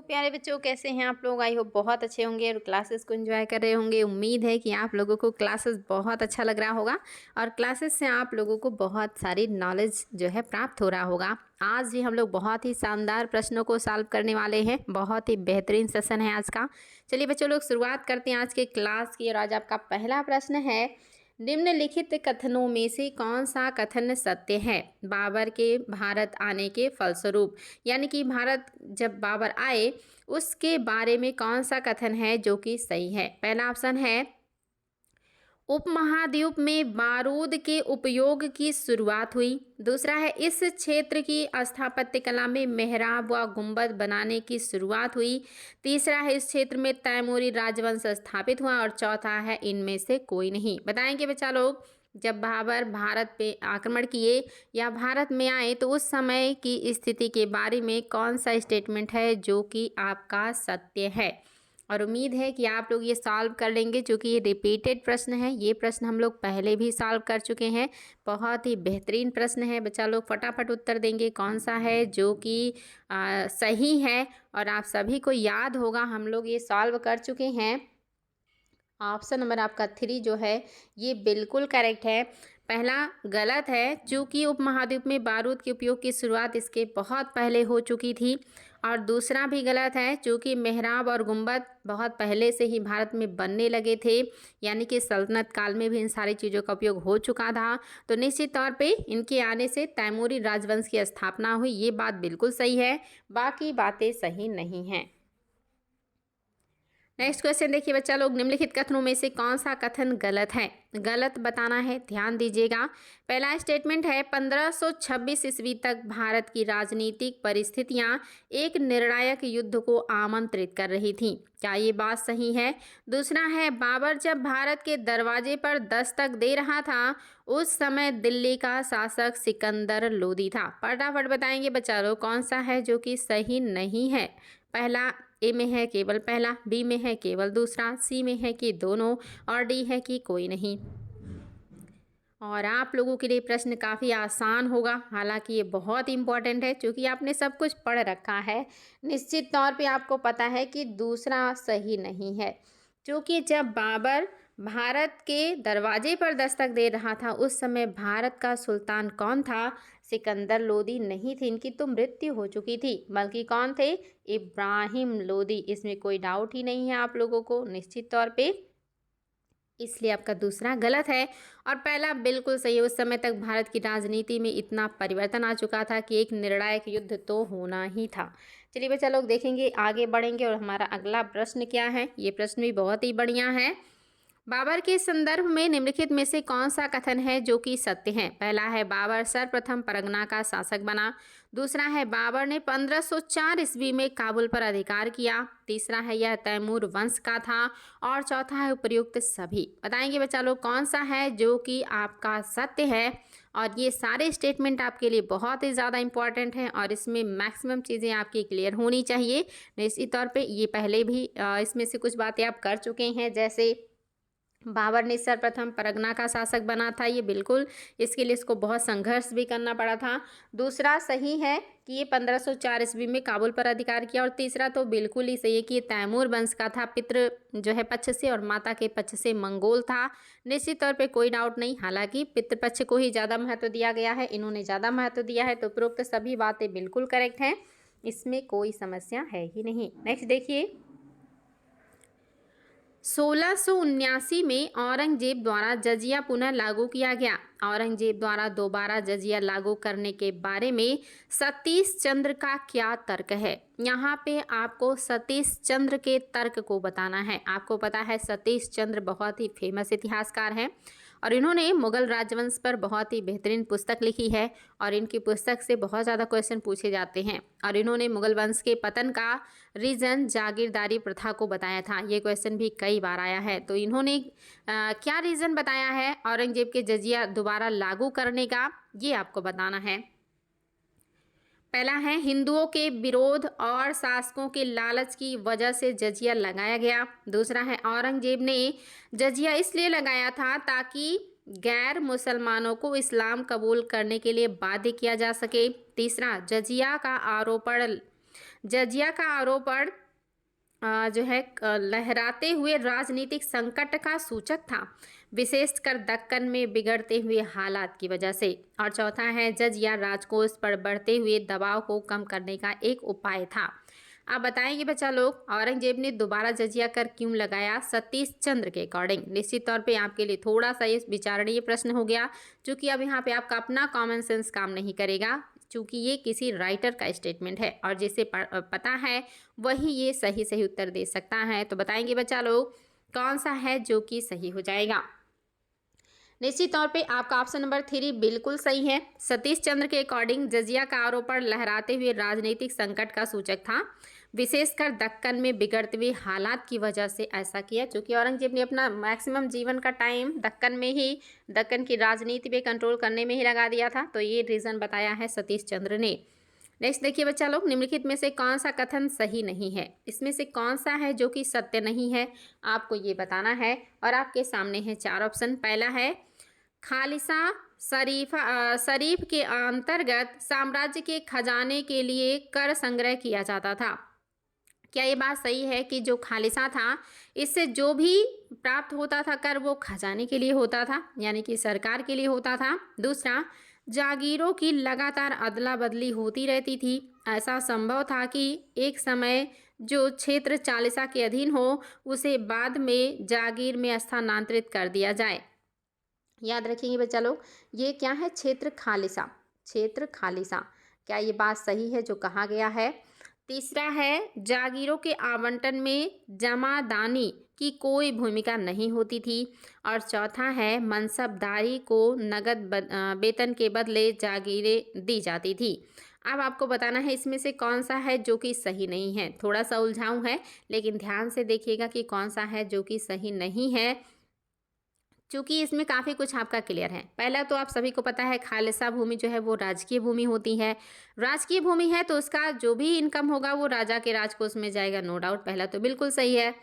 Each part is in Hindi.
प्यारे बच्चों, कैसे हैं आप लोग। आई होप बहुत अच्छे होंगे और क्लासेस को एंजॉय कर रहे होंगे। उम्मीद है कि आप लोगों को क्लासेस बहुत अच्छा लग रहा होगा और क्लासेस से आप लोगों को बहुत सारी नॉलेज जो है प्राप्त हो रहा होगा। आज भी हम लोग बहुत ही शानदार प्रश्नों को सॉल्व करने वाले हैं। बहुत ही बेहतरीन सेशन है आज का। चलिए बच्चों, लोग शुरुआत करते हैं आज के क्लास की। और आज आपका पहला प्रश्न है, निम्नलिखित कथनों में से कौन सा कथन सत्य है बाबर के भारत आने के फलस्वरूप। यानी कि भारत जब बाबर आए उसके बारे में कौन सा कथन है जो कि सही है। पहला ऑप्शन है, उपमहाद्वीप में बारूद के उपयोग की शुरुआत हुई। दूसरा है, इस क्षेत्र की स्थापत्य कला में मेहराब व गुंबद बनाने की शुरुआत हुई। तीसरा है, इस क्षेत्र में तैमूरी राजवंश स्थापित हुआ। और चौथा है, इनमें से कोई नहीं। बताएंगे बच्चा लोग, जब बाबर भारत पे आक्रमण किए या भारत में आए तो उस समय की स्थिति के बारे में कौन सा स्टेटमेंट है जो कि आपका सत्य है। और उम्मीद है कि आप लोग ये सॉल्व कर लेंगे, क्योंकि ये रिपीटेड प्रश्न है। ये प्रश्न हम लोग पहले भी सॉल्व कर चुके हैं। बहुत ही बेहतरीन प्रश्न है। बच्चा लोग फटाफट उत्तर देंगे कौन सा है जो कि सही है। और आप सभी को याद होगा, हम लोग ये सॉल्व कर चुके हैं। ऑप्शन नंबर आपका 3 जो है ये बिल्कुल करेक्ट है। पहला गलत है, चूँकि उपमहाद्वीप में बारूद के उपयोग की शुरुआत इसके बहुत पहले हो चुकी थी। और दूसरा भी गलत है, चूँकि मेहराब और गुंबद बहुत पहले से ही भारत में बनने लगे थे, यानी कि सल्तनत काल में भी इन सारी चीज़ों का उपयोग हो चुका था। तो निश्चित तौर पे इनके आने से तैमूरी राजवंश की स्थापना हुई, ये बात बिल्कुल सही है। बाकी बातें सही नहीं हैं। नेक्स्ट क्वेश्चन देखिए बच्चा लोग, निम्नलिखित कथनों में से कौन सा कथन गलत है। गलत बताना है, ध्यान दीजिएगा। पहला स्टेटमेंट है, 1526 ईस्वी तक भारत की राजनीतिक परिस्थितियां एक निर्णायक युद्ध को आमंत्रित कर रही थीं। क्या ये बात सही है। दूसरा है, बाबर जब भारत के दरवाजे पर दस्तक दे रहा था उस समय दिल्ली का शासक सिकंदर लोदी था। फटाफट बताएंगे बच्चा लोग कौन सा है जो कि सही नहीं है। पहला ए में है केवल पहला, बी में है केवल दूसरा, सी में है कि दोनों, और डी है कि कोई नहीं। और आप लोगों के लिए प्रश्न काफ़ी आसान होगा, हालांकि ये बहुत इंपॉर्टेंट है क्योंकि आपने सब कुछ पढ़ रखा है। निश्चित तौर पे आपको पता है कि दूसरा सही नहीं है, क्योंकि जब बाबर भारत के दरवाजे पर दस्तक दे रहा था उस समय भारत का सुल्तान कौन था। सिकंदर लोदी नहीं थे, इनकी तो मृत्यु हो चुकी थी, बल्कि कौन थे, इब्राहिम लोदी। इसमें कोई डाउट ही नहीं है आप लोगों को निश्चित तौर पे। इसलिए आपका दूसरा गलत है और पहला बिल्कुल सही है। उस समय तक भारत की राजनीति में इतना परिवर्तन आ चुका था कि एक निर्णायक युद्ध तो होना ही था। चलिए बच्चा लोग देखेंगे, आगे बढ़ेंगे और हमारा अगला प्रश्न क्या है। ये प्रश्न भी बहुत ही बढ़िया है। बाबर के संदर्भ में निम्नलिखित में से कौन सा कथन है जो कि सत्य है। पहला है, बाबर सर्वप्रथम परगना का शासक बना। दूसरा है, बाबर ने 1504 ईस्वी में काबुल पर अधिकार किया। तीसरा है, यह तैमूर वंश का था। और चौथा है, उपयुक्त सभी। बताएंगे बच्चा लोग कौन सा है जो कि आपका सत्य है। और ये सारे स्टेटमेंट आपके लिए बहुत ही ज़्यादा इंपॉर्टेंट हैं और इसमें मैक्सिमम चीज़ें आपकी क्लियर होनी चाहिए। निश्चित तौर पे ये पहले भी इसमें से कुछ बातें आप कर चुके हैं, जैसे बाबर ने सर्वप्रथम परगना का शासक बना था, ये बिल्कुल, इसके लिए इसको बहुत संघर्ष भी करना पड़ा था। दूसरा सही है कि ये 1504 ईस्वी में काबुल पर अधिकार किया। और तीसरा तो बिल्कुल ही सही है कि ये तैमूर वंश का था, पितृ जो है पक्ष से और माता के पक्ष से मंगोल था। निश्चित तौर पे कोई डाउट नहीं, हालांकि पितृपक्ष को ही ज़्यादा महत्व दिया गया है, इन्होंने ज़्यादा महत्व दिया है। तो उपरोक्त सभी बातें बिल्कुल करेक्ट हैं, इसमें कोई समस्या है ही नहीं। नेक्स्ट देखिए, 1679 में औरंगजेब द्वारा जजिया पुनः लागू किया गया। औरंगजेब द्वारा दोबारा जजिया लागू करने के बारे में सतीश चंद्र का क्या तर्क है। यहाँ पे आपको सतीश चंद्र के तर्क को बताना है। आपको पता है सतीश चंद्र बहुत ही फेमस इतिहासकार हैं और इन्होंने मुगल राजवंश पर बहुत ही बेहतरीन पुस्तक लिखी है और इनकी पुस्तक से बहुत ज़्यादा क्वेश्चन पूछे जाते हैं। और इन्होंने मुगल वंश के पतन का रीज़न जागीरदारी प्रथा को बताया था। ये क्वेश्चन भी कई बार आया है। तो इन्होंने क्या रीज़न बताया है औरंगजेब के जजिया दोबारा लागू करने का, ये आपको बताना है। पहला है, हिंदुओं के विरोध और शासकों के लालच की वजह से जजिया लगाया गया। दूसरा है, औरंगजेब ने जजिया इसलिए लगाया था ताकि गैर मुसलमानों को इस्लाम कबूल करने के लिए बाध्य किया जा सके। तीसरा, जजिया का आरोपण जजिया का आरोपण जो है लहराते हुए राजनीतिक संकट का सूचक था, विशेषकर दक्कन में बिगड़ते हुए हालात की वजह से। और चौथा है, जजिया राजकोष पर बढ़ते हुए दबाव को कम करने का एक उपाय था। आप बताएंगे बच्चा लोग, औरंगजेब ने दोबारा जजिया कर क्यों लगाया सतीश चंद्र के अकॉर्डिंग? निश्चित तौर पे आपके लिए थोड़ा सा ये विचारणीय प्रश्न हो गया, क्योंकि अब यहाँ पे आपका अपना कॉमन सेंस काम नहीं करेगा, चूँकि ये किसी राइटर का स्टेटमेंट है और जिसे पता है वही ये सही सही उत्तर दे सकता है। तो बताएंगे बच्चा लोग कौन सा है जो कि सही हो जाएगा? निश्चित तौर पे आपका ऑप्शन नंबर 3 बिल्कुल सही है। सतीश चंद्र के अकॉर्डिंग जजिया का आरोपण लहराते हुए राजनीतिक संकट का सूचक था, विशेषकर दक्कन में बिगड़ते हुए हालात की वजह से ऐसा किया, क्योंकि औरंगजेब ने अपना मैक्सिमम जीवन का टाइम दक्कन में ही, दक्कन की राजनीति पे कंट्रोल करने में ही लगा दिया था। तो ये रीज़न बताया है सतीश चंद्र ने। नेक्स्ट देखिए बच्चा लोग, निम्नलिखित में से कौन सा कथन सही नहीं है? इसमें से कौन सा है जो कि सत्य नहीं है, आपको ये बताना है। और आपके सामने है 4 ऑप्शन। पहला है, खालिसा शरीफ के अंतर्गत साम्राज्य के खजाने के लिए कर संग्रह किया जाता था। क्या ये बात सही है कि जो खालिसा था, इससे जो भी प्राप्त होता था कर, वो खजाने के लिए होता था, यानी कि सरकार के लिए होता था? दूसरा, जागीरों की लगातार अदला बदली होती रहती थी। ऐसा संभव था कि एक समय जो क्षेत्र चालिसा के अधीन हो, उसे बाद में जागीर में स्थानांतरित कर दिया जाए। याद रखेंगे बच्चा लोग, ये क्या है? क्षेत्र खालिसा, क्षेत्र खालिसा। क्या ये बात सही है जो कहा गया है? तीसरा है, जागीरों के आवंटन में जमादानी की कोई भूमिका नहीं होती थी। और चौथा है, मनसबदारी को नगद वेतन के बदले जागीरें दी जाती थी। अब आपको बताना है इसमें से कौन सा है जो कि सही नहीं है। थोड़ा सा उलझाऊं है, लेकिन ध्यान से देखिएगा कि कौन सा है जो कि सही नहीं है, क्योंकि इसमें काफ़ी कुछ आपका क्लियर है। पहला तो आप सभी को पता है, खालिसा भूमि जो है वो राजकीय भूमि होती है। राजकीय भूमि है तो उसका जो भी इनकम होगा वो राजा के राजकोष में जाएगा, नो डाउट। पहला तो बिल्कुल सही है।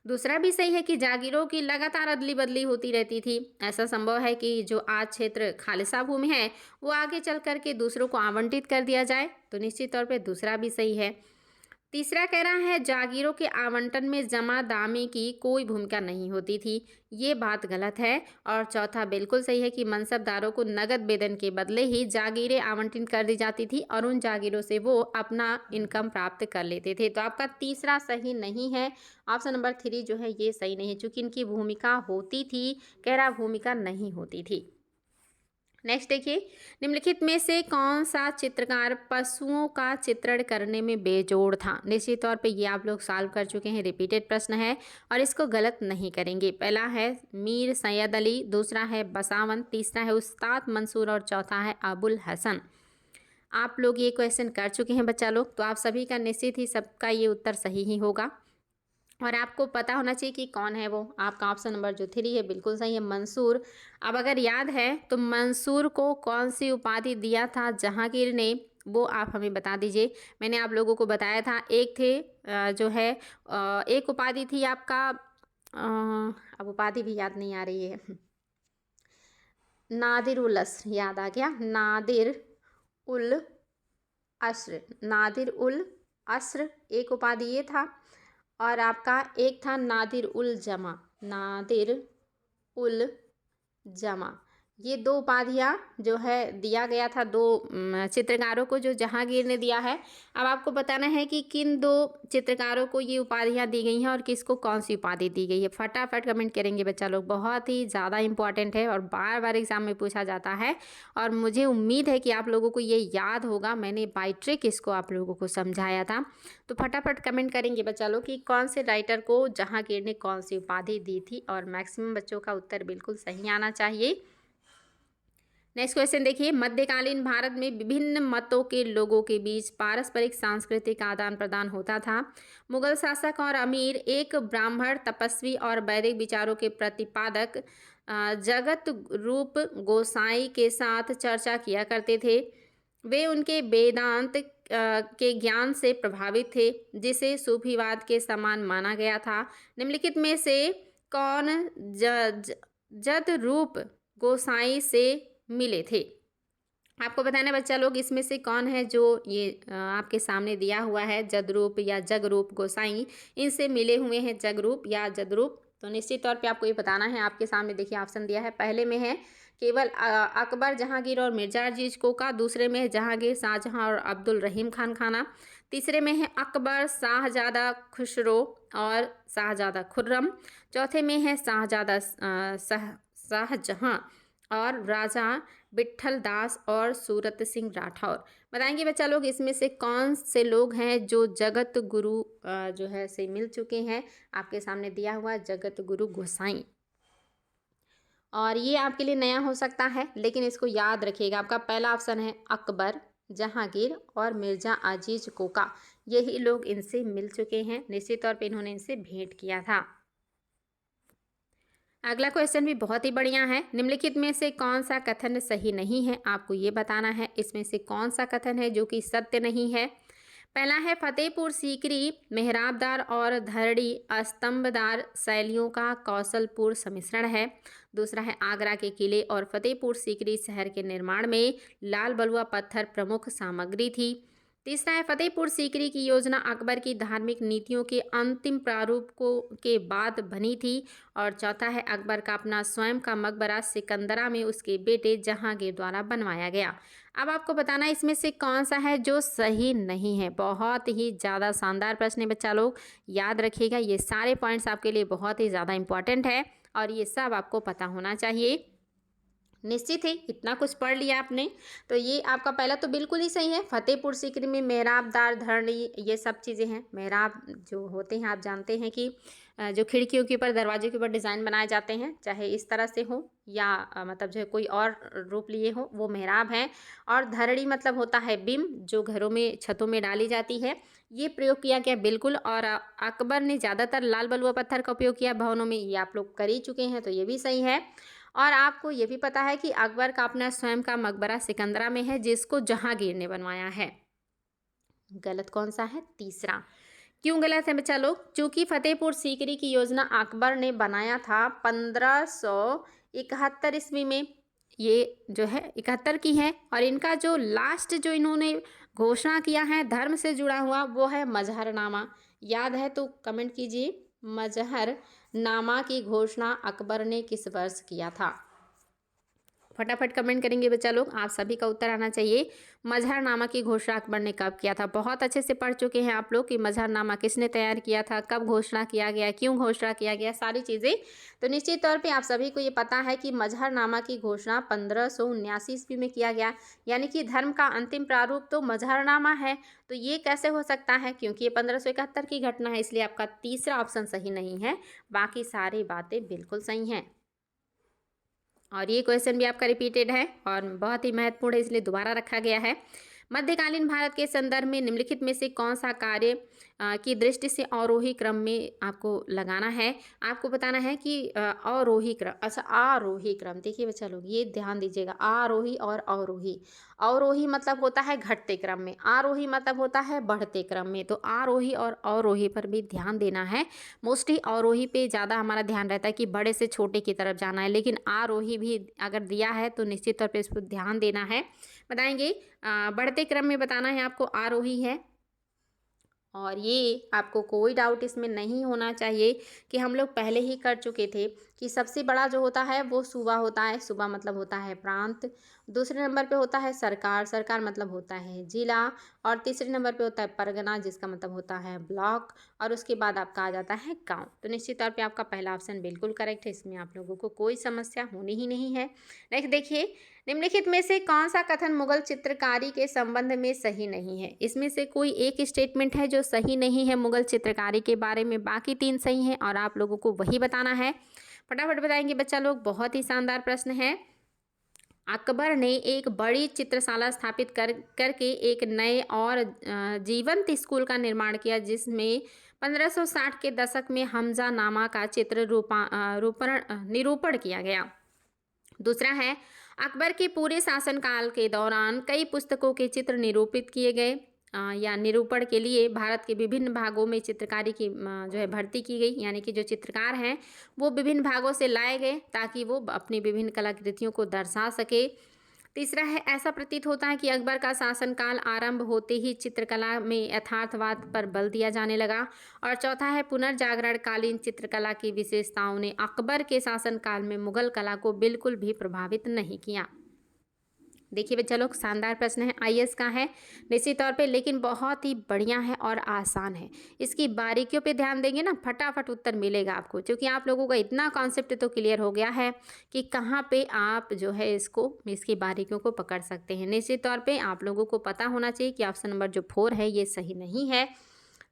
दूसरा भी सही है कि जागीरों की लगातार अदली बदली होती रहती थी। ऐसा संभव है कि जो आज क्षेत्र खालिसा भूमि है वो आगे चल करके दूसरों को आवंटित कर दिया जाए, तो निश्चित तौर पर दूसरा भी सही है। तीसरा कह रहा है, जागीरों के आवंटन में जमादामी की कोई भूमिका नहीं होती थी, ये बात गलत है। और चौथा बिल्कुल सही है कि मनसबदारों को नगद वेतन के बदले ही जागीरें आवंटित कर दी जाती थी और उन जागीरों से वो अपना इनकम प्राप्त कर लेते थे। तो आपका तीसरा सही नहीं है। ऑप्शन नंबर 3 जो है ये सही नहीं है, चूँकि इनकी भूमिका होती थी, कह रहा भूमिका नहीं होती थी। नेक्स्ट देखिए, निम्नलिखित में से कौन सा चित्रकार पशुओं का चित्रण करने में बेजोड़ था? निश्चित तौर पे ये आप लोग सॉल्व कर चुके हैं, रिपीटेड प्रश्न है और इसको गलत नहीं करेंगे। पहला है मीर सैयद अली, दूसरा है बसावन, तीसरा है उस्ताद मंसूर और चौथा है अबुल हसन। आप लोग ये क्वेश्चन कर चुके हैं बच्चा लोग, तो आप सभी का निश्चित ही सबका ये उत्तर सही ही होगा और आपको पता होना चाहिए कि कौन है वो। आपका ऑप्शन नंबर जो 3 है बिल्कुल सही है, मंसूर। अब अगर याद है तो मंसूर को कौन सी उपाधि दिया था जहांगीर ने, वो आप हमें बता दीजिए। मैंने आप लोगों को बताया था, एक थे जो है एक उपाधि थी आपका, अब उपाधि भी याद नहीं आ रही है, नादिर उल अस्र, याद आ गया, नादिर उल अस्र, नादिर उल अस्र एक उपाधि ये था। और आपका एक था नादिर उल जमा, नादिर उल जमा। ये 2 उपाधियाँ जो है दिया गया था 2 चित्रकारों को जो जहांगीर ने दिया है। अब आपको बताना है कि किन 2 चित्रकारों को ये उपाधियाँ दी गई हैं और किसको कौन सी उपाधि दी गई है। फटाफट कमेंट करेंगे बच्चा लोग, बहुत ही ज़्यादा इंपॉर्टेंट है और बार बार एग्जाम में पूछा जाता है और मुझे उम्मीद है कि आप लोगों को ये याद होगा। मैंने बाय ट्रिक इसको आप लोगों को समझाया था, तो फटाफट कमेंट करेंगे बच्चा लोग कि कौन से राइटर को जहांगीर ने कौन सी उपाधि दी थी और मैक्सिमम बच्चों का उत्तर बिल्कुल सही आना चाहिए। नेक्स्ट क्वेश्चन देखिए, मध्यकालीन भारत में विभिन्न मतों के लोगों के बीच पारस्परिक सांस्कृतिक आदान प्रदान होता था। मुगल शासक और अमीर एक ब्राह्मण तपस्वी और वैदिक विचारों के प्रतिपादक जगत रूप गोसाई के साथ चर्चा किया करते थे। वे उनके वेदांत के ज्ञान से प्रभावित थे, जिसे सूफीवाद के समान माना गया था। निम्नलिखित में से कौन जद रूप गोसाई से मिले थे? आपको बताना है बच्चा लोग, इसमें से कौन है जो ये आपके सामने दिया हुआ है जद्रूप या जगरूप गोसाई, इनसे मिले हुए हैं जगरूप या जद्रूप। तो निश्चित तौर पे आपको ये बताना है। आपके सामने देखिए ऑप्शन दिया है, पहले में है केवल अकबर जहांगीर और मिर्जा अजीज कोका, दूसरे में है जहांगीर शाहजहां और अब्दुल रहीम खान खाना, तीसरे में है अकबर शाहजादा खुसरो और शाहजादा खुर्रम, चौथे में है शाहजहां और राजा विट्ठल दास और सूरत सिंह राठौर। बताएंगे बच्चा लोग, इसमें से कौन से लोग हैं जो जगत गुरु जो है से मिल चुके हैं। आपके सामने दिया हुआ जगत गुरु गोसाई, और ये आपके लिए नया हो सकता है लेकिन इसको याद रखिएगा। आपका पहला ऑप्शन है अकबर, जहांगीर और मिर्जा अजीज कोका। यही लोग इनसे मिल चुके हैं, निश्चित तौर पे इन्होंने इनसे भेंट किया था। अगला क्वेश्चन भी बहुत ही बढ़िया है। निम्नलिखित में से कौन सा कथन सही नहीं है, आपको ये बताना है। इसमें से कौन सा कथन है जो कि सत्य नहीं है। पहला है फतेहपुर सीकरी मेहराबदार और धरड़ी स्तंभदार शैलियों का कौशलपूर्ण सम्मिश्रण है। दूसरा है आगरा के किले और फतेहपुर सीकरी शहर के निर्माण में लाल बलुआ पत्थर प्रमुख सामग्री थी। तीसरा है फतेहपुर सीकरी की योजना अकबर की धार्मिक नीतियों के अंतिम प्रारूप को के बाद बनी थी। और चौथा है अकबर का अपना स्वयं का मकबरा सिकंदरा में उसके बेटे जहांगीर द्वारा बनवाया गया। अब आपको बताना है इसमें से कौन सा है जो सही नहीं है। बहुत ही ज़्यादा शानदार प्रश्न है बच्चा लोग, याद रखिएगा। ये सारे पॉइंट्स आपके लिए बहुत ही ज़्यादा इंपॉर्टेंट है और ये सब आपको पता होना चाहिए। निश्चित है, इतना कुछ पढ़ लिया आपने, तो ये आपका पहला तो बिल्कुल ही सही है। फतेहपुर सीकरी में मेहराबदार धरणी ये सब चीज़ें हैं। मेहराब जो होते हैं आप जानते हैं कि जो खिड़कियों के ऊपर दरवाजे के ऊपर डिज़ाइन बनाए जाते हैं, चाहे इस तरह से हो या मतलब जो है कोई और रूप लिए हो, वो मेहराब है। और धरणी मतलब होता है बिम, जो घरों में छतों में डाली जाती है। ये प्रयोग किया गया बिल्कुल। और अकबर ने ज़्यादातर लाल बलुआ पत्थर का उपयोग किया भवनों में, ये आप लोग कर ही चुके हैं, तो ये भी सही है। और आपको ये भी पता है कि अकबर का अपना स्वयं का मकबरा सिकंदरा में है, जिसको जहांगीर ने बनवाया है। गलत कौन सा है? तीसरा। क्यों गलत है बच्चा लोग? चूंकि फतेहपुर सीकरी की योजना अकबर ने बनाया था 1571 ईस्वी में, ये जो है 71 की है। और इनका जो लास्ट जो इन्होंने घोषणा किया है धर्म से जुड़ा हुआ, वो है मजहरनामा। याद है तो कमेंट कीजिए, मजहरनामा की घोषणा अकबर ने किस वर्ष किया था? फटाफट कमेंट करेंगे बच्चा लोग, आप सभी का उत्तर आना चाहिए। मजहरनामा की घोषणा अकबर ने कब किया था? बहुत अच्छे से पढ़ चुके हैं आप लोग कि मजहरनामा किसने तैयार किया था, कब घोषणा किया गया, क्यों घोषणा किया गया, सारी चीज़ें। तो निश्चित तौर पे आप सभी को ये पता है कि मजहरनामा की घोषणा 1579 ईस्वी में किया गया। यानी कि धर्म का अंतिम प्रारूप तो मजहरनामा है। तो ये कैसे हो सकता है? क्योंकि ये 1571 की घटना है, इसलिए आपका तीसरा ऑप्शन सही नहीं है। बाकी सारी बातें बिल्कुल सही हैं। और ये क्वेश्चन भी आपका रिपीटेड है और बहुत ही महत्वपूर्ण है, इसलिए दोबारा रखा गया है। मध्यकालीन भारत के संदर्भ में निम्नलिखित में से कौन सा कार्य की दृष्टि से अवरोही क्रम में आपको लगाना है? आपको बताना है कि अवरोही क्रम, अच्छा आरोही क्रम। देखिए बच्चा लोग ये ध्यान दीजिएगा, आरोही और अवरोही। अवरोही मतलब होता है घटते क्रम में, आरोही मतलब होता है बढ़ते क्रम में। तो आरोही और अवरोही पर भी ध्यान देना है। मोस्टली अवरोही पे ज़्यादा हमारा ध्यान रहता है कि बड़े से छोटे की तरफ जाना है, लेकिन आरोही भी अगर दिया है तो निश्चित तौर पे इस पर ध्यान देना है। बताएंगे बढ़ते क्रम में बताना है आपको, आरोही है। और ये आपको कोई डाउट इसमें नहीं होना चाहिए कि हम लोग पहले ही कर चुके थे कि सबसे बड़ा जो होता है वो सूबा होता है। सूबा मतलब होता है प्रांत। दूसरे नंबर पे होता है सरकार, सरकार मतलब होता है जिला। और तीसरे नंबर पे होता है परगना, जिसका मतलब होता है ब्लॉक। और उसके बाद आपका आ जाता है गांव। तो निश्चित तौर पे आपका पहला ऑप्शन बिल्कुल करेक्ट है, इसमें आप लोगों को कोई समस्या होनी ही नहीं है। नेक्स्ट देखिए, निम्नलिखित में से कौन सा कथन मुगल चित्रकारी के संबंध में सही नहीं है? इसमें से कोई एक स्टेटमेंट है जो सही नहीं है मुगल चित्रकारी के बारे में, बाकी तीन सही हैं और आप लोगों को वही बताना है। फटाफट बताएंगे बच्चा लोग, बहुत ही शानदार प्रश्न है। अकबर ने एक बड़ी चित्रशाला स्थापित करके एक नए और जीवंत स्कूल का निर्माण किया, जिसमें 1560 के दशक में हमजा नामा का चित्र निरूपण किया गया। दूसरा है, अकबर के पूरे शासनकाल के दौरान कई पुस्तकों के चित्र निरूपित किए गए या निरूपण के लिए भारत के विभिन्न भागों में चित्रकारी की जो है भर्ती की गई। यानी कि जो चित्रकार हैं वो विभिन्न भागों से लाए गए ताकि वो अपनी विभिन्न कलाकृतियों को दर्शा सके। तीसरा है, ऐसा प्रतीत होता है कि अकबर का शासनकाल आरंभ होते ही चित्रकला में यथार्थवाद पर बल दिया जाने लगा। और चौथा है, पुनर्जागरण कालीन चित्रकला की विशेषताओं ने अकबर के शासनकाल में मुगल कला को बिल्कुल भी प्रभावित नहीं किया। देखिए बच्चा लोग, शानदार प्रश्न है, आईएएस का है निश्चित तौर पे, लेकिन बहुत ही बढ़िया है और आसान है। इसकी बारीकियों पे ध्यान देंगे ना, फटाफट उत्तर मिलेगा आपको, क्योंकि आप लोगों का इतना कॉन्सेप्ट तो क्लियर हो गया है कि कहाँ पे आप जो है इसकी बारीकियों को पकड़ सकते हैं। निश्चित तौर पे आप लोगों को पता होना चाहिए कि ऑप्शन नंबर जो 4 है ये सही नहीं है,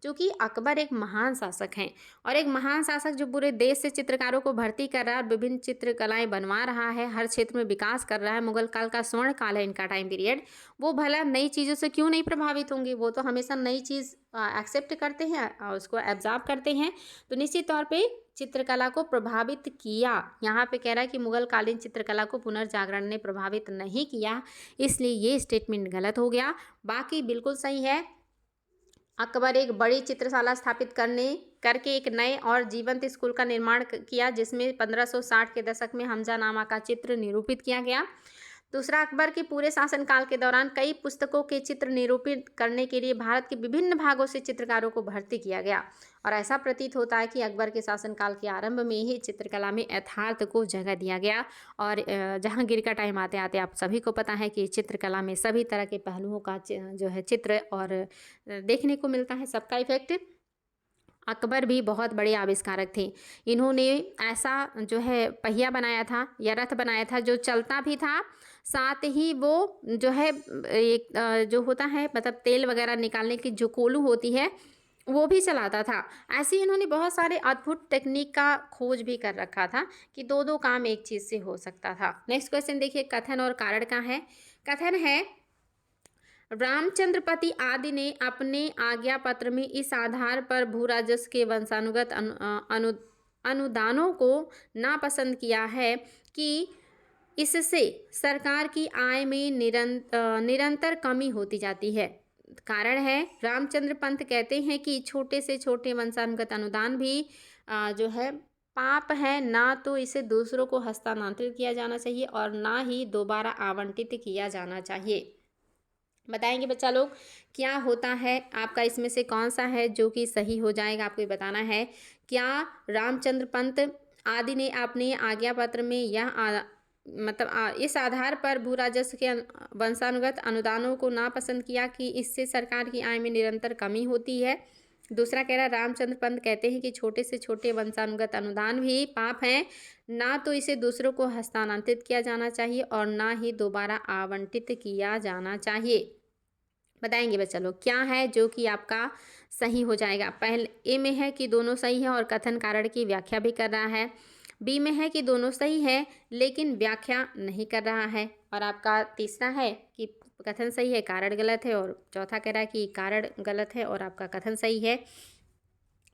क्योंकि अकबर एक महान शासक हैं और एक महान शासक जो पूरे देश से चित्रकारों को भर्ती कर रहा है और विभिन्न चित्रकलाएं बनवा रहा है, हर क्षेत्र में विकास कर रहा है। मुगल काल का स्वर्ण काल है इनका टाइम पीरियड। वो भला नई चीज़ों से क्यों नहीं प्रभावित होंगे, वो तो हमेशा नई चीज़ एक्सेप्ट करते हैं और उसको एब्जॉर्ब करते हैं। तो निश्चित तौर पर चित्रकला को प्रभावित किया, यहाँ पे कह रहा है कि मुगल कालीन चित्रकला को पुनर्जागरण ने प्रभावित नहीं किया, इसलिए ये स्टेटमेंट गलत हो गया। बाकी बिल्कुल सही है। अकबर एक बड़ी चित्रशाला स्थापित करके एक नए और जीवंत स्कूल का निर्माण किया, जिसमें 1560 के दशक में हमजा नामा का चित्र निरूपित किया गया। दूसरा, अकबर के पूरे शासनकाल के दौरान कई पुस्तकों के चित्र निरूपित करने के लिए भारत के विभिन्न भागों से चित्रकारों को भर्ती किया गया। और ऐसा प्रतीत होता है कि अकबर के शासनकाल के आरंभ में ही चित्रकला में यथार्थ को जगह दिया गया। और जहांगीर का टाइम आते आते आप सभी को पता है कि चित्रकला में सभी तरह के पहलुओं का जो है चित्र और देखने को मिलता है, सबका इफेक्ट। अकबर भी बहुत बड़े आविष्कारक थे। इन्होंने ऐसा जो है पहिया बनाया था या रथ बनाया था जो चलता भी था, साथ ही वो जो है एक जो होता है मतलब तेल वगैरह निकालने की जो कोलू होती है वो भी चलाता था। ऐसे ही इन्होंने बहुत सारे अद्भुत टेक्निक का खोज भी कर रखा था कि दो दो काम एक चीज़ से हो सकता था। नेक्स्ट क्वेश्चन देखिए, कथन और कारण का है। कथन है, रामचंद्र पति आदि ने अपने आज्ञा पत्र में इस आधार पर भू राजस्व के वंशानुगत अनुदानों को नापसंद किया है कि इससे सरकार की आय में निरंतर कमी होती जाती है। कारण है, रामचंद्र पंत कहते हैं कि छोटे से छोटे वंशानुगत अनुदान भी जो है पाप है, ना तो इसे दूसरों को हस्तांतरित किया जाना चाहिए और ना ही दोबारा आवंटित किया जाना चाहिए। बताएंगे बच्चा लोग क्या होता है, आपका इसमें से कौन सा है जो कि सही हो जाएगा, आपको बताना है। क्या रामचंद्र पंत आदि ने अपने आज्ञा पत्र में यह इस आधार पर भू राजस्व के वंशानुगत अनुदानों को नापसंद किया कि इससे सरकार की आय में निरंतर कमी होती है। दूसरा कह रहा है, रामचंद्र पंत कहते हैं कि छोटे से छोटे वंशानुगत अनुदान भी पाप हैं, ना तो इसे दूसरों को हस्तांतरित किया जाना चाहिए और ना ही दोबारा आवंटित किया जाना चाहिए। बताएंगे बच्चा लोग क्या है जो कि आपका सही हो जाएगा। पहले ए में है कि दोनों सही है और कथन कारण की व्याख्या भी कर रहा है। बी में है कि दोनों सही है लेकिन व्याख्या नहीं कर रहा है। और आपका तीसरा है कि कथन सही है कारण गलत है। और चौथा कह रहा है कि कारण गलत है और आपका कथन सही है।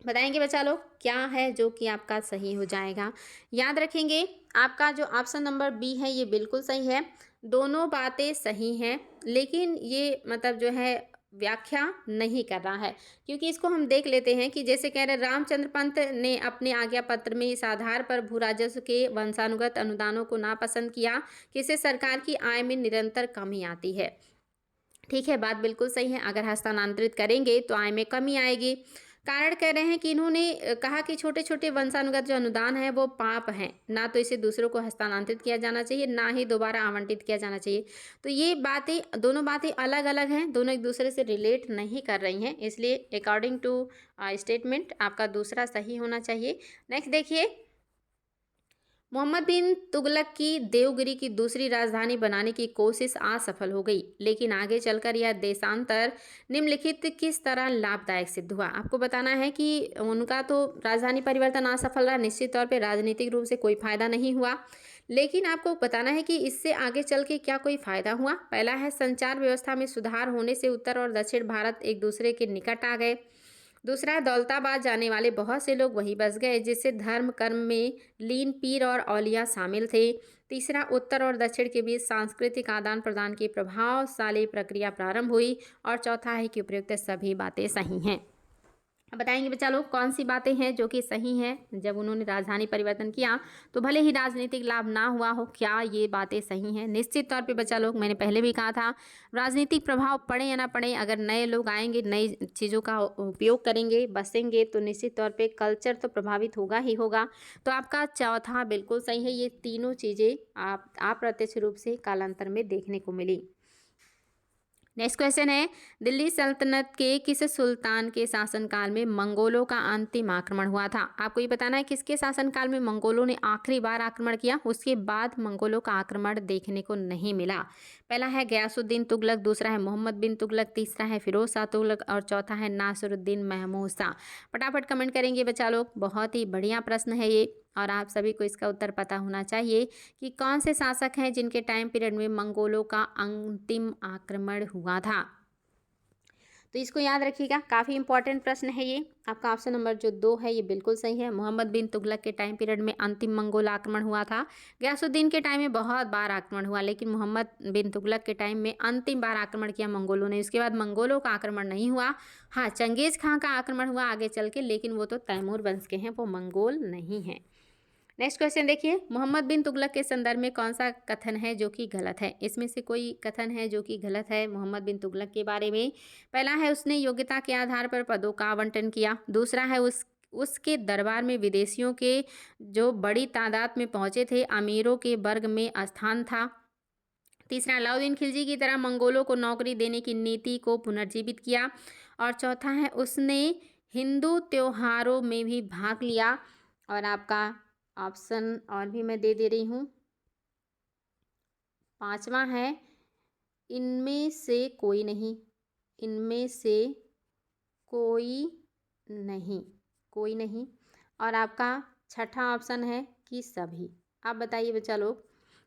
बताएंगे बच्चा लोग क्या है जो कि आपका सही हो जाएगा। याद रखेंगे आपका जो ऑप्शन नंबर बी है ये बिल्कुल सही है। दोनों बातें सही हैं लेकिन ये मतलब जो है व्याख्या नहीं कर रहा है, क्योंकि इसको हम देख लेते हैं कि जैसे कह रहे रामचंद्र पंत ने अपने आज्ञा पत्र में इस आधार पर भू राजस्व के वंशानुगत अनुदानों को नापसंद किया कि इससे सरकार की आय में निरंतर कमी आती है। ठीक है, बात बिल्कुल सही है। अगर हस्तांतरित करेंगे तो आय में कमी आएगी। कारण कह रहे हैं कि इन्होंने कहा कि छोटे छोटे वंशानुगत जो अनुदान है वो पाप हैं, ना तो इसे दूसरों को हस्तांतरित किया जाना चाहिए ना ही दोबारा आवंटित किया जाना चाहिए। तो ये बातें दोनों बातें अलग अलग हैं, दोनों एक दूसरे से रिलेट नहीं कर रही हैं, इसलिए अकॉर्डिंग टू स्टेटमेंट आपका दूसरा सही होना चाहिए। नेक्स्ट देखिए, मोहम्मद बिन तुगलक की देवगिरी की दूसरी राजधानी बनाने की कोशिश असफल हो गई, लेकिन आगे चलकर यह देशांतर निम्नलिखित किस तरह लाभदायक सिद्ध हुआ। आपको बताना है कि उनका तो राजधानी परिवर्तन असफल रहा, निश्चित तौर पे राजनीतिक रूप से कोई फायदा नहीं हुआ, लेकिन आपको बताना है कि इससे आगे चल के क्या कोई फायदा हुआ। पहला है, संचार व्यवस्था में सुधार होने से उत्तर और दक्षिण भारत एक दूसरे के निकट आ गए। दूसरा, दौलताबाद जाने वाले बहुत से लोग वहीं बस गए, जिससे धर्म कर्म में लीन पीर और औलिया शामिल थे। तीसरा, उत्तर और दक्षिण के बीच सांस्कृतिक आदान प्रदान की प्रभावशाली प्रक्रिया प्रारंभ हुई। और चौथा है कि उपयुक्त सभी बातें सही हैं। अब बताएंगे बच्चा लोग कौन सी बातें हैं जो कि सही हैं। जब उन्होंने राजधानी परिवर्तन किया तो भले ही राजनीतिक लाभ ना हुआ हो, क्या ये बातें सही हैं? निश्चित तौर पे बच्चा लोग, मैंने पहले भी कहा था, राजनीतिक प्रभाव पड़े या ना पड़े, अगर नए लोग आएंगे, नई चीज़ों का उपयोग करेंगे, बसेंगे, तो निश्चित तौर पे कल्चर तो प्रभावित होगा ही होगा। तो आपका चौथा बिल्कुल सही है। ये तीनों चीज़ें आप अप्रत्यक्ष रूप से कालांतर में देखने को मिली। नेक्स्ट क्वेश्चन है, दिल्ली सल्तनत के किस सुल्तान के शासनकाल में मंगोलों का अंतिम आक्रमण हुआ था? आपको ये बताना है किसके शासनकाल में मंगोलों ने आखिरी बार आक्रमण किया, उसके बाद मंगोलों का आक्रमण देखने को नहीं मिला। पहला है गयासुद्दीन तुगलक, दूसरा है मोहम्मद बिन तुगलक, तीसरा है फिरोज शाह तुगलक और चौथा है नासिरुद्दीन महमूद शाह। फटाफट कमेंट करेंगे बच्चा लोग। बहुत ही बढ़िया प्रश्न है ये और आप सभी को इसका उत्तर पता होना चाहिए कि कौन से शासक हैं जिनके टाइम पीरियड में मंगोलों का अंतिम आक्रमण हुआ था। तो इसको याद रखिएगा, काफ़ी इंपॉर्टेंट प्रश्न है ये। आपका ऑप्शन नंबर जो 2 है ये बिल्कुल सही है। मोहम्मद बिन तुगलक के टाइम पीरियड में अंतिम मंगोल आक्रमण हुआ था। गयासुद्दीन के टाइम में बहुत बार आक्रमण हुआ, लेकिन मोहम्मद बिन तुगलक के टाइम में अंतिम बार आक्रमण किया मंगोलों ने। उसके बाद मंगोलों का आक्रमण नहीं हुआ। हाँ, चंगेज़ खां का आक्रमण हुआ आगे चल के, लेकिन वो तो तैमूर वंश के हैं, वो मंगोल नहीं हैं। नेक्स्ट क्वेश्चन देखिए, मोहम्मद बिन तुगलक के संदर्भ में कौन सा कथन है जो कि गलत है? इसमें से कोई कथन है जो कि गलत है मोहम्मद बिन तुगलक के बारे में। पहला है उसने योग्यता के आधार पर पदों का आवंटन किया। दूसरा है उसके दरबार में विदेशियों के जो बड़ी तादाद में पहुंचे थे अमीरों के वर्ग में स्थान था। तीसरा, अलाउद्दीन खिलजी की तरह मंगोलों को नौकरी देने की नीति को पुनर्जीवित किया। और चौथा है उसने हिंदू त्योहारों में भी भाग लिया। और आपका ऑप्शन और भी मैं दे रही हूँ, पांचवा है इनमें से कोई नहीं। इनमें से कोई नहीं, कोई नहीं। और आपका छठा ऑप्शन है कि सभी। आप बताइए बच्चा लोग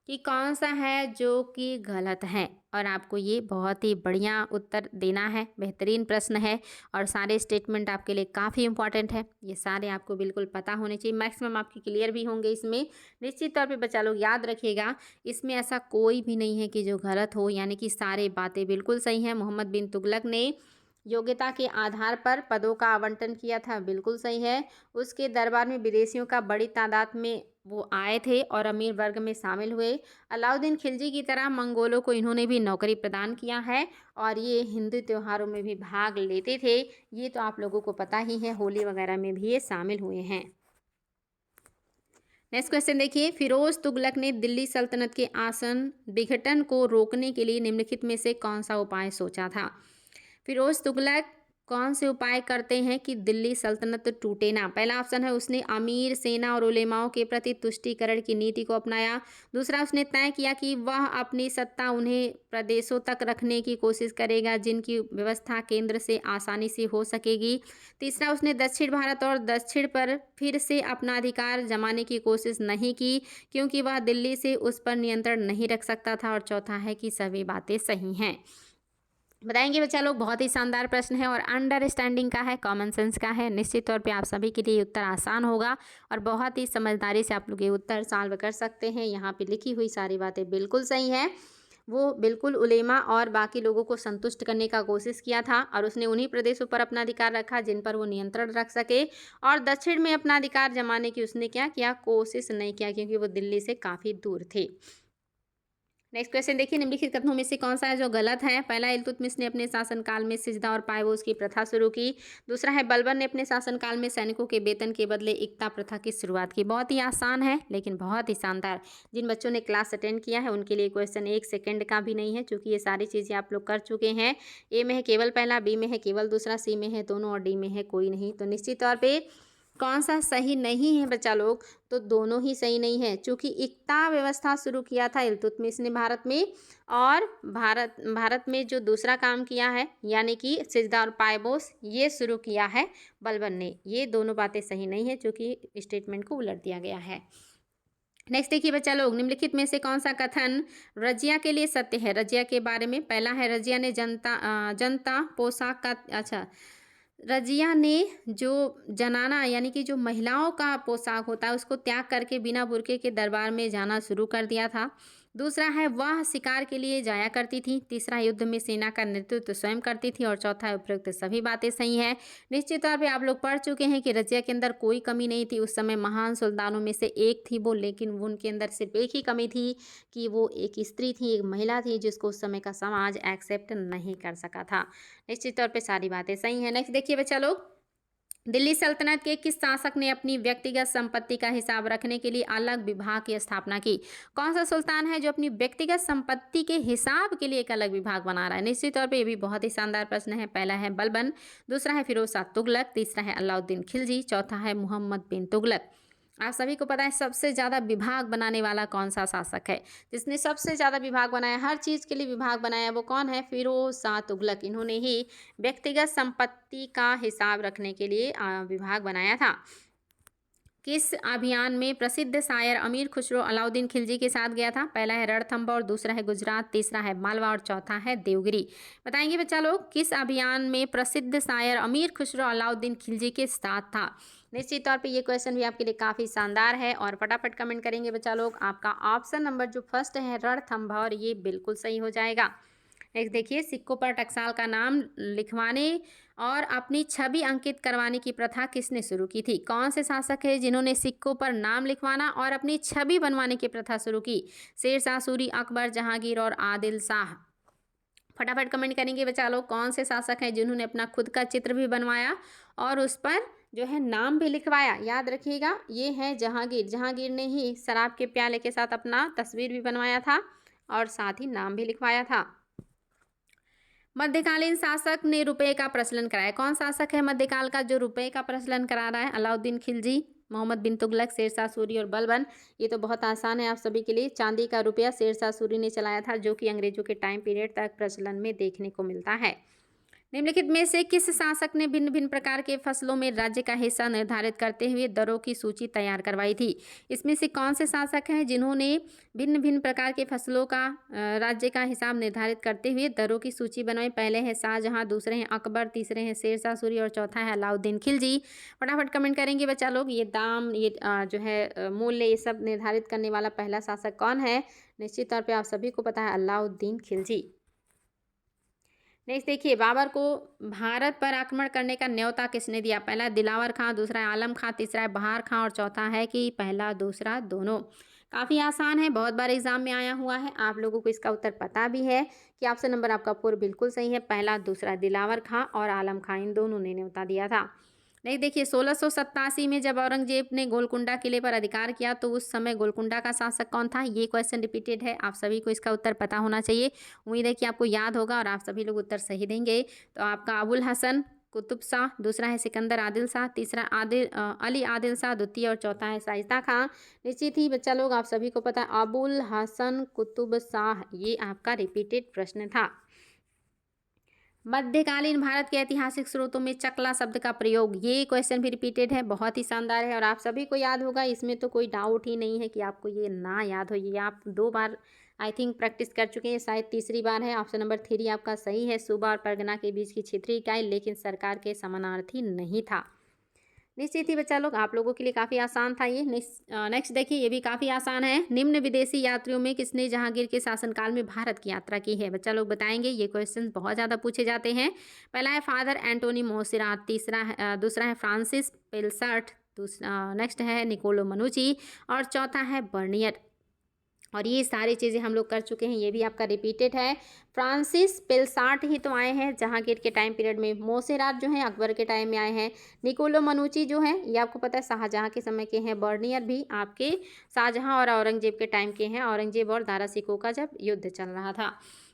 कि कौन सा है जो कि गलत है। और आपको ये बहुत ही बढ़िया उत्तर देना है। बेहतरीन प्रश्न है और सारे स्टेटमेंट आपके लिए काफ़ी इंपॉर्टेंट है। ये सारे आपको बिल्कुल पता होने चाहिए, मैक्सिमम आपके क्लियर भी होंगे इसमें। निश्चित तौर पे बच्चा लोग याद रखिएगा, इसमें ऐसा कोई भी नहीं है कि जो गलत हो, यानी कि सारे बातें बिल्कुल सही हैं। मोहम्मद बिन तुगलक ने योग्यता के आधार पर पदों का आवंटन किया था, बिल्कुल सही है। उसके दरबार में विदेशियों का बड़ी तादाद में वो आए थे और अमीर वर्ग में शामिल हुए। अलाउद्दीन खिलजी की तरह मंगोलों को इन्होंने भी नौकरी प्रदान किया है और ये हिंदू त्योहारों में भी भाग लेते थे। ये तो आप लोगों को पता ही है, होली वगैरह में भी ये शामिल हुए हैं। नेक्स्ट क्वेश्चन देखिए, फिरोज तुगलक ने दिल्ली सल्तनत के आसन विघटन को रोकने के लिए निम्नलिखित में से कौन सा उपाय सोचा था? फिरोज तुगलक कौन से उपाय करते हैं कि दिल्ली सल्तनत टूटे ना? पहला ऑप्शन है उसने अमीर, सेना और उलेमाओं के प्रति तुष्टीकरण की नीति को अपनाया। दूसरा, उसने तय किया कि वह अपनी सत्ता उन्हें प्रदेशों तक रखने की कोशिश करेगा जिनकी व्यवस्था केंद्र से आसानी से हो सकेगी। तीसरा, उसने दक्षिण भारत और दक्षिण पर फिर से अपना अधिकार जमाने की कोशिश नहीं की क्योंकि वह दिल्ली से उस पर नियंत्रण नहीं रख सकता था। और चौथा है कि सभी बातें सही हैं। बताएंगे बच्चा लोग, बहुत ही शानदार प्रश्न है और अंडरस्टैंडिंग का है, कॉमन सेंस का है। निश्चित तौर पे आप सभी के लिए उत्तर आसान होगा और बहुत ही समझदारी से आप लोग ये उत्तर सॉल्व कर सकते हैं। यहाँ पे लिखी हुई सारी बातें बिल्कुल सही हैं। वो बिल्कुल उलेमा और बाकी लोगों को संतुष्ट करने का कोशिश किया था और उसने उन्हीं प्रदेशों पर अपना अधिकार रखा जिन पर वो नियंत्रण रख सके। और दक्षिण में अपना अधिकार जमाने की उसने क्या किया, कोशिश नहीं किया क्योंकि वो दिल्ली से काफ़ी दूर थे। नेक्स्ट क्वेश्चन देखिए, निम्नलिखित कथनों में से कौन सा है जो गलत है? पहला, इल्तुतमिश ने अपने शासनकाल में सिजदा और पायवोस की प्रथा शुरू की। दूसरा है बलबन ने अपने शासनकाल में सैनिकों के वेतन के बदले इक्ता प्रथा की शुरुआत की। बहुत ही आसान है लेकिन बहुत ही शानदार। जिन बच्चों ने क्लास अटेंड किया है उनके लिए क्वेश्चन 1 सेकंड का भी नहीं है, क्योंकि ये सारी चीज़ें आप लोग कर चुके हैं। ए में है केवल पहला, बी में है केवल दूसरा, सी में है दोनों और डी में है कोई नहीं। तो निश्चित तौर पर कौन सा सही नहीं है बच्चा लोग? तो दोनों ही सही नहीं है, क्योंकि इक्ता व्यवस्था शुरू किया था इल्तुतमिश ने भारत में, और भारत में जो दूसरा काम किया है यानी कि सिजदा और पायबोस ये शुरू किया है बलबन ने। ये दोनों बातें सही नहीं है, क्योंकि स्टेटमेंट को उलट दिया गया है। नेक्स्ट देखिए बच्चा लोग, निम्नलिखित में से कौन सा कथन रजिया के लिए सत्य है? रजिया के बारे में पहला है, रजिया ने जनता पोशाक का रजिया ने जो जनाना यानी कि जो महिलाओं का पोशाक होता है उसको त्याग करके बिना बुर्के के दरबार में जाना शुरू कर दिया था। दूसरा है वह शिकार के लिए जाया करती थी। तीसरा युद्ध में सेना का नेतृत्व स्वयं करती थी। और चौथा है उपरोक्त सभी बातें सही हैं। निश्चित तौर पे आप लोग पढ़ चुके हैं कि रज़िया के अंदर कोई कमी नहीं थी। उस समय महान सुल्तानों में से एक थी वो, लेकिन वो उनके अंदर सिर्फ एक ही कमी थी कि वो एक स्त्री थी, एक महिला थी, जिसको उस समय का समाज एक्सेप्ट नहीं कर सका था। निश्चित तौर पर सारी बातें सही हैं। नेक्स्ट देखिए बच्चा लोग, दिल्ली सल्तनत के किस शासक ने अपनी व्यक्तिगत संपत्ति का हिसाब रखने के लिए अलग विभाग की स्थापना की? कौन सा सुल्तान है जो अपनी व्यक्तिगत संपत्ति के हिसाब के लिए एक अलग विभाग बना रहा है? निश्चित तौर पे ये भी बहुत ही शानदार प्रश्न है। पहला है बलबन, दूसरा है फिरोज शाह तुगलक, तीसरा है अलाउद्दीन खिलजी, चौथा है मोहम्मद बिन तुगलक। आप सभी को पता है सबसे ज़्यादा विभाग बनाने वाला कौन सा शासक है? जिसने सबसे ज़्यादा विभाग बनाया, हर चीज़ के लिए विभाग बनाया, वो कौन है? फिरोज शाह तुगलक। इन्होंने ही व्यक्तिगत संपत्ति का हिसाब रखने के लिए विभाग बनाया था। किस अभियान में प्रसिद्ध शायर अमीर खुसरो अलाउद्दीन खिलजी के साथ गया था? पहला है रणथंभौर, दूसरा है गुजरात, तीसरा है मालवा और चौथा है देवगिरी। बताएंगे बच्चा लोग, किस अभियान में प्रसिद्ध शायर अमीर खुसरो अलाउद्दीन खिलजी के साथ था? निश्चित तौर पे ये क्वेश्चन भी आपके लिए काफ़ी शानदार है और फटाफट कमेंट करेंगे बच्चा लोग। आपका ऑप्शन नंबर जो फर्स्ट है रणथंभौर, ये बिल्कुल सही हो जाएगा। नेक्स्ट देखिए, सिक्कों पर टकसाल का नाम लिखवाने और अपनी छवि अंकित करवाने की प्रथा किसने शुरू की थी? कौन से शासक है जिन्होंने सिक्कों पर नाम लिखवाना और अपनी छवि बनवाने की प्रथा शुरू की? शेरशाह सूरी, अकबर, जहांगीर और आदिल शाह। फटाफट कमेंट करेंगे बच्चा लोग, कौन से शासक हैं जिन्होंने अपना खुद का चित्र भी बनवाया और उस पर जो है नाम भी लिखवाया? याद रखिएगा, ये है जहांगीर। जहांगीर ने ही शराब के प्याले के साथ अपना तस्वीर भी बनवाया था और साथ ही नाम भी लिखवाया था। मध्यकालीन शासक ने रुपए का प्रचलन कराया? कौन शासक है मध्यकाल का जो रुपए का प्रचलन करा रहा है? अलाउद्दीन खिलजी, मोहम्मद बिन तुगलक, शेरशाह सूरी और बलबन। ये तो बहुत आसान है आप सभी के लिए। चांदी का रुपया शेरशाह सूरी ने चलाया था, जो कि अंग्रेजों के टाइम पीरियड तक प्रचलन में देखने को मिलता है। निम्नलिखित में से किस शासक ने भिन्न भिन्न प्रकार के फसलों में राज्य का हिस्सा निर्धारित करते हुए दरों की सूची तैयार करवाई थी? इसमें से कौन से शासक हैं जिन्होंने भिन्न भिन्न प्रकार के फसलों का राज्य का हिसाब निर्धारित करते हुए दरों की सूची बनाई? पहले है शाहजहां, दूसरे हैं अकबर, तीसरे हैं शेरशाह सूरी और चौथा है अलाउद्दीन खिलजी। फटाफट कमेंट करेंगे बच्चा लोग, ये दाम, ये जो है मूल्य, ये सब निर्धारित करने वाला पहला शासक कौन है? निश्चित तौर पर आप सभी को पता है, अलाउद्दीन खिलजी। नेक्स्ट देखिए, बाबर को भारत पर आक्रमण करने का न्योता किसने दिया? पहला दिलावर खां, दूसरा है आलम खां, तीसरा है बहार खां और चौथा है कि पहला दूसरा दोनों। काफ़ी आसान है, बहुत बार एग्जाम में आया हुआ है, आप लोगों को इसका उत्तर पता भी है कि ऑप्शन नंबर आपका पूर्व बिल्कुल सही है। पहला दूसरा दिलावर खां और आलम खां, इन दोनों ने न्योता दिया था। नहीं देखिए, 1687 में जब औरंगजेब ने गोलकुंडा किले पर अधिकार किया तो उस समय गोलकुंडा का शासक कौन था? ये क्वेश्चन रिपीटेड है, आप सभी को इसका उत्तर पता होना चाहिए। उम्मीद है कि आपको याद होगा और आप सभी लोग उत्तर सही देंगे। तो आपका अबुल हसन कुतुब शाह, दूसरा है सिकंदर आदिल शाह, तीसरा अली आदिल शाह द्वितीय और चौथा है शाइस्ता खां। निश्चित ही बच्चा लोग, आप सभी को पता है अबुल हसन कुतुब शाह, ये आपका रिपीटेड प्रश्न था। मध्यकालीन भारत के ऐतिहासिक स्रोतों में चकला शब्द का प्रयोग, ये क्वेश्चन भी रिपीटेड है, बहुत ही शानदार है और आप सभी को याद होगा, इसमें तो कोई डाउट ही नहीं है कि आपको ये ना याद हो। ये आप 2 बार आई थिंक प्रैक्टिस कर चुके हैं, शायद तीसरी बार है। ऑप्शन नंबर 3 आपका सही है, सूबा और परगना के बीच की क्षेत्रीय इकाई, लेकिन सरकार के समानार्थी नहीं था। निश्चित ही बच्चा लोग, आप लोगों के लिए काफ़ी आसान था ये। नेक्स्ट देखिए, ये भी काफ़ी आसान है। निम्न विदेशी यात्रियों में किसने जहांगीर के शासनकाल में भारत की यात्रा की है? बच्चा लोग बताएंगे, ये क्वेश्चन बहुत ज़्यादा पूछे जाते हैं। पहला है फादर एंटोनी मोसिरात, दूसरा है फ्रांसिस पेलसर्ट, नेक्स्ट है निकोलो मनुची और चौथा है बर्नियर। और ये सारी चीज़ें हम लोग कर चुके हैं, ये भी आपका रिपीटेड है। फ्रांसिस पेलसाट ही तो आए हैं जहांगीर के टाइम पीरियड में, मोसेरात जो हैं अकबर के टाइम में आए हैं, निकोलो मनुची जो हैं ये आपको पता है शाहजहां के समय के हैं, बर्नियर भी आपके शाहजहां और औरंगजेब के टाइम के हैं, औरंगजेब और दारा सिकोह का जब युद्ध चल रहा था।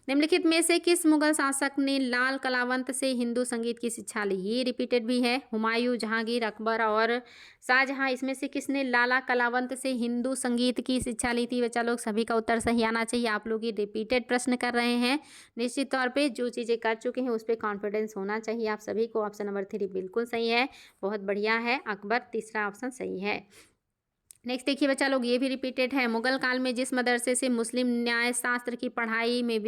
निम्नलिखित में से किस मुगल शासक ने लाल कलावंत से हिंदू संगीत की शिक्षा ली? ये रिपीटेड भी है, हुमायूं, जहांगीर, अकबर और शाहजहां, इसमें से किसने लाला कलावंत से हिंदू संगीत की शिक्षा ली थी? बच्चा लोग सभी का उत्तर सही आना चाहिए, आप लोग ये रिपीटेड प्रश्न कर रहे हैं। निश्चित तौर पे जो चीज़ें कर चुके हैं उस पर कॉन्फिडेंस होना चाहिए आप सभी को। ऑप्शन नंबर 3 बिल्कुल सही है, बहुत बढ़िया है, अकबर तीसरा ऑप्शन सही है। नेक्स्ट देखिए बच्चा लोग, ये भी रिपीटेड है। मुगल काल में जिस मदरसे से मुस्लिम न्याय शास्त्र की पढ़ाई में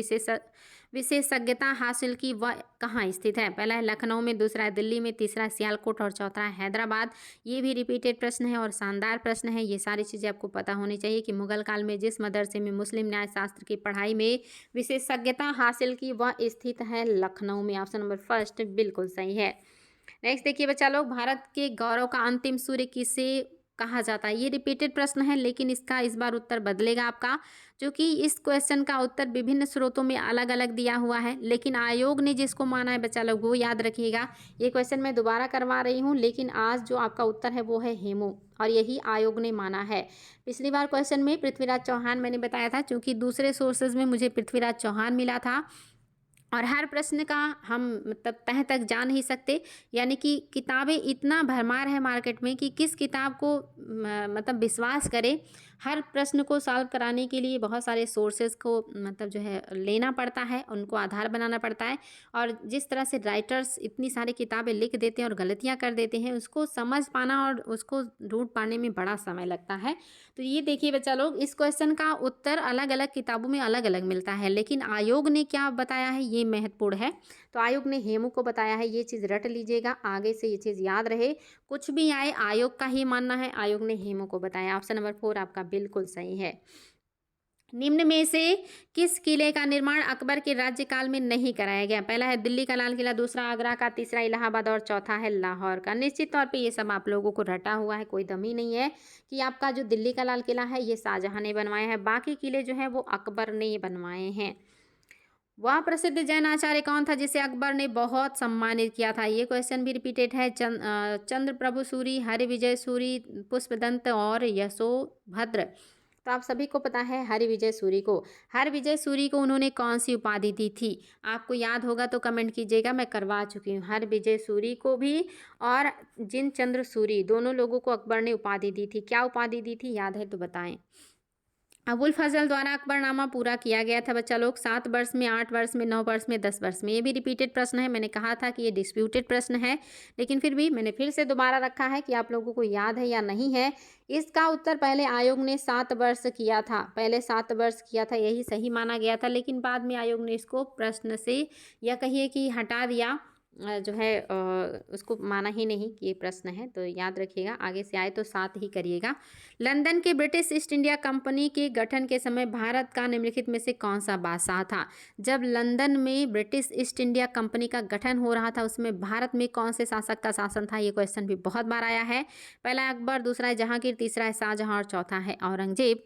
विशेषज्ञता हासिल की वह कहाँ स्थित है? पहला है लखनऊ में, दूसरा है दिल्ली में, तीसरा है सियालकोट और चौथा है हैदराबाद। ये भी रिपीटेड प्रश्न है और शानदार प्रश्न है। ये सारी चीज़ें आपको पता होनी चाहिए कि मुगल काल में जिस मदरसे में मुस्लिम न्याय शास्त्र की पढ़ाई में विशेषज्ञता हासिल की वह स्थित है लखनऊ में। ऑप्शन नंबर फर्स्ट बिल्कुल सही है। नेक्स्ट देखिए बच्चा लोग, भारत के गौरव का अंतिम सूर्य किसे कहा जाता है? ये रिपीटेड प्रश्न है लेकिन इसका इस बार उत्तर बदलेगा आपका, जो कि इस क्वेश्चन का उत्तर विभिन्न स्रोतों में अलग अलग दिया हुआ है, लेकिन आयोग ने जिसको माना है बच्चा लोग वो याद रखिएगा। ये क्वेश्चन मैं दोबारा करवा रही हूँ, लेकिन आज जो आपका उत्तर है वो है हेमू, और यही आयोग ने माना है। पिछली बार क्वेश्चन में पृथ्वीराज चौहान मैंने बताया था, क्योंकि दूसरे सोर्सेज में मुझे पृथ्वीराज चौहान मिला था, और हर प्रश्न का हम मतलब तह तक जा नहीं सकते, यानी कि किताबें इतना भरमार है मार्केट में कि किस किताब को मतलब विश्वास करें। हर प्रश्न को सॉल्व कराने के लिए बहुत सारे सोर्सेज को मतलब जो है लेना पड़ता है, उनको आधार बनाना पड़ता है, और जिस तरह से राइटर्स इतनी सारी किताबें लिख देते हैं और गलतियां कर देते हैं, उसको समझ पाना और उसको ढूंढ पाने में बड़ा समय लगता है। तो ये देखिए बच्चा लोग, इस क्वेश्चन का उत्तर अलग अलग किताबों में अलग अलग मिलता है, लेकिन आयोग ने क्या बताया है ये महत्वपूर्ण है। तो आयोग ने हेमू को बताया है, ये चीज़ रट लीजिएगा, आगे से ये चीज़ याद रहे। कुछ भी आए आयोग का ही मानना है, आयोग ने हेमू को बताया। ऑप्शन नंबर 4 आपका बिल्कुल सही है। निम्न में से किस किले का निर्माण अकबर के राज्यकाल में नहीं कराया गया? पहला है दिल्ली का लाल किला, दूसरा आगरा का, तीसरा इलाहाबाद और चौथा है लाहौर का। निश्चित तौर पे ये सब आप लोगों को रटा हुआ है, कोई दम ही नहीं है कि आपका जो दिल्ली का लाल किला है ये शाहजहां ने बनवाया है, बाकी किले जो है वो अकबर ने बनवाए हैं। वह प्रसिद्ध जैन आचार्य कौन था जिसे अकबर ने बहुत सम्मानित किया था? ये क्वेश्चन भी रिपीटेड है। चंद्र प्रभु सूरी, हरिविजय सूरी, पुष्पदंत और यशोभद्र। तो आप सभी को पता है हरिविजय सूरी को। हरिविजय सूरी को उन्होंने कौन सी उपाधि दी थी? आपको याद होगा तो कमेंट कीजिएगा, मैं करवा चुकी हूँ। हरिविजय सूरी को भी और जिन चंद्र सूरी, दोनों लोगों को अकबर ने उपाधि दी थी। क्या उपाधि दी थी, याद है तो बताएं। अबुल फजल द्वारा अकबरनामा पूरा किया गया था बच्चा लोग 7 वर्ष में, 8 वर्ष में, 9 वर्ष में, 10 वर्ष में। ये भी रिपीटेड प्रश्न है, मैंने कहा था कि ये डिस्प्यूटेड प्रश्न है, लेकिन फिर भी मैंने फिर से दोबारा रखा है कि आप लोगों को याद है या नहीं है। इसका उत्तर पहले आयोग ने 7 वर्ष किया था, पहले 7 वर्ष किया था, यही सही माना गया था, लेकिन बाद में आयोग ने इसको प्रश्न से या कहिए कि हटा दिया, जो है उसको माना ही नहीं कि ये प्रश्न है। तो याद रखिएगा, आगे से आए तो 7 ही करिएगा। लंदन के ब्रिटिश ईस्ट इंडिया कंपनी के गठन के समय भारत का निम्नलिखित में से कौन सा बादशाह था? जब लंदन में ब्रिटिश ईस्ट इंडिया कंपनी का गठन हो रहा था, उसमें भारत में कौन से शासक का शासन था? ये क्वेश्चन भी बहुत बार आया है। पहला है अकबर, दूसरा है जहांगीर, तीसरा है शाहजहां और चौथा है औरंगजेब।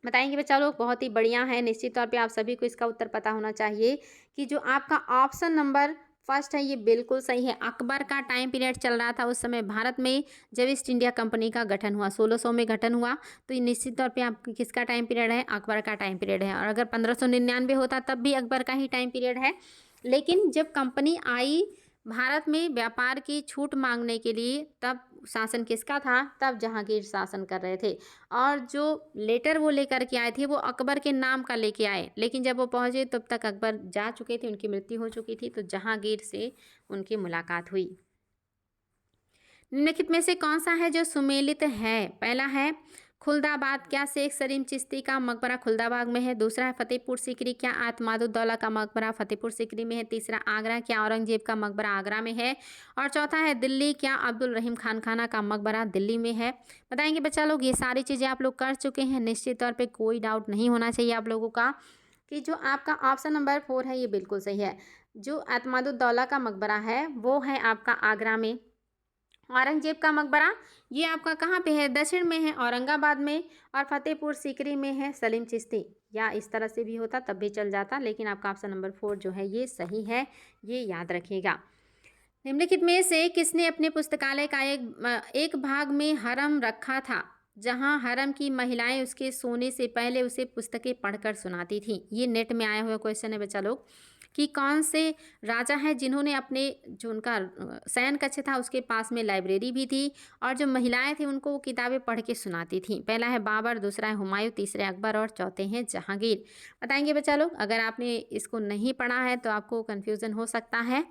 बताएंगे बच्चा लोग, बहुत ही बढ़िया है। निश्चित तौर पे आप सभी को इसका उत्तर पता होना चाहिए कि जो आपका ऑप्शन नंबर फर्स्ट है ये बिल्कुल सही है। अकबर का टाइम पीरियड चल रहा था उस समय भारत में, जब ईस्ट इंडिया कंपनी का गठन हुआ, 1600 में गठन हुआ। तो ये निश्चित तौर पे आप किसका टाइम पीरियड है? अकबर का टाइम पीरियड है। और अगर 1599 होता तब भी अकबर का ही टाइम पीरियड है। लेकिन जब कंपनी आई भारत में व्यापार की छूट मांगने के लिए, तब शासन किसका था? तब जहांगीर शासन कर रहे थे, और जो लेटर वो लेकर के आए थे वो अकबर के नाम का लेके आए, लेकिन जब वो पहुंचे तब तक अकबर जा चुके थे, उनकी मृत्यु हो चुकी थी। तो जहांगीर से उनकी मुलाकात हुई। निम्नलिखित में से कौन सा है जो सुमेलित है? पहला है खुलदाबाद, क्या शेख सलीम चिश्ती का मकबरा खुलदाबाद में है? दूसरा है फतेहपुर सीकरी, क्या आतमादुद्दौला का मकबरा फतेहपुर सीकरी में है? तीसरा आगरा, क्या औरंगजेब का मकबरा आगरा में है? और चौथा है दिल्ली, क्या अब्दुल रहीम खान खाना का मकबरा दिल्ली में है? बताएंगे बच्चा लोग, ये सारी चीज़ें आप लोग कर चुके हैं, निश्चित तौर पर कोई डाउट नहीं होना चाहिए आप लोगों का कि जो आपका ऑप्शन नंबर 4 है ये बिल्कुल सही है। जो आतमादुद्दौला का मकबरा है वो है आपका आगरा में। औरंगजेब का मकबरा ये आपका कहाँ पे है? दक्षिण में है, औरंगाबाद में। और फतेहपुर सीकरी में है सलीम चिश्ती। या इस तरह से भी होता तब भी चल जाता, लेकिन आपका ऑप्शन नंबर 4 जो है ये सही है, ये याद रखिएगा। निम्नलिखित में से किसने अपने पुस्तकालय का एक भाग में हरम रखा था, जहां हरम की महिलाएं उसके सोने से पहले उसे पुस्तकें पढ़कर सुनाती थीं? ये नेट में आया हुआ क्वेश्चन है बच्चा लोग कि कौन से राजा हैं जिन्होंने अपने जो उनका शयन कक्ष था उसके पास में लाइब्रेरी भी थी, और जो महिलाएं थी उनको वो किताबें पढ़ के सुनाती थीं? पहला है बाबर, दूसरा है हुमायूं, तीसरे अकबर और चौथे हैं जहांगीर। बताएंगे बच्चा लोग, अगर आपने इसको नहीं पढ़ा है तो आपको कन्फ्यूज़न हो सकता है।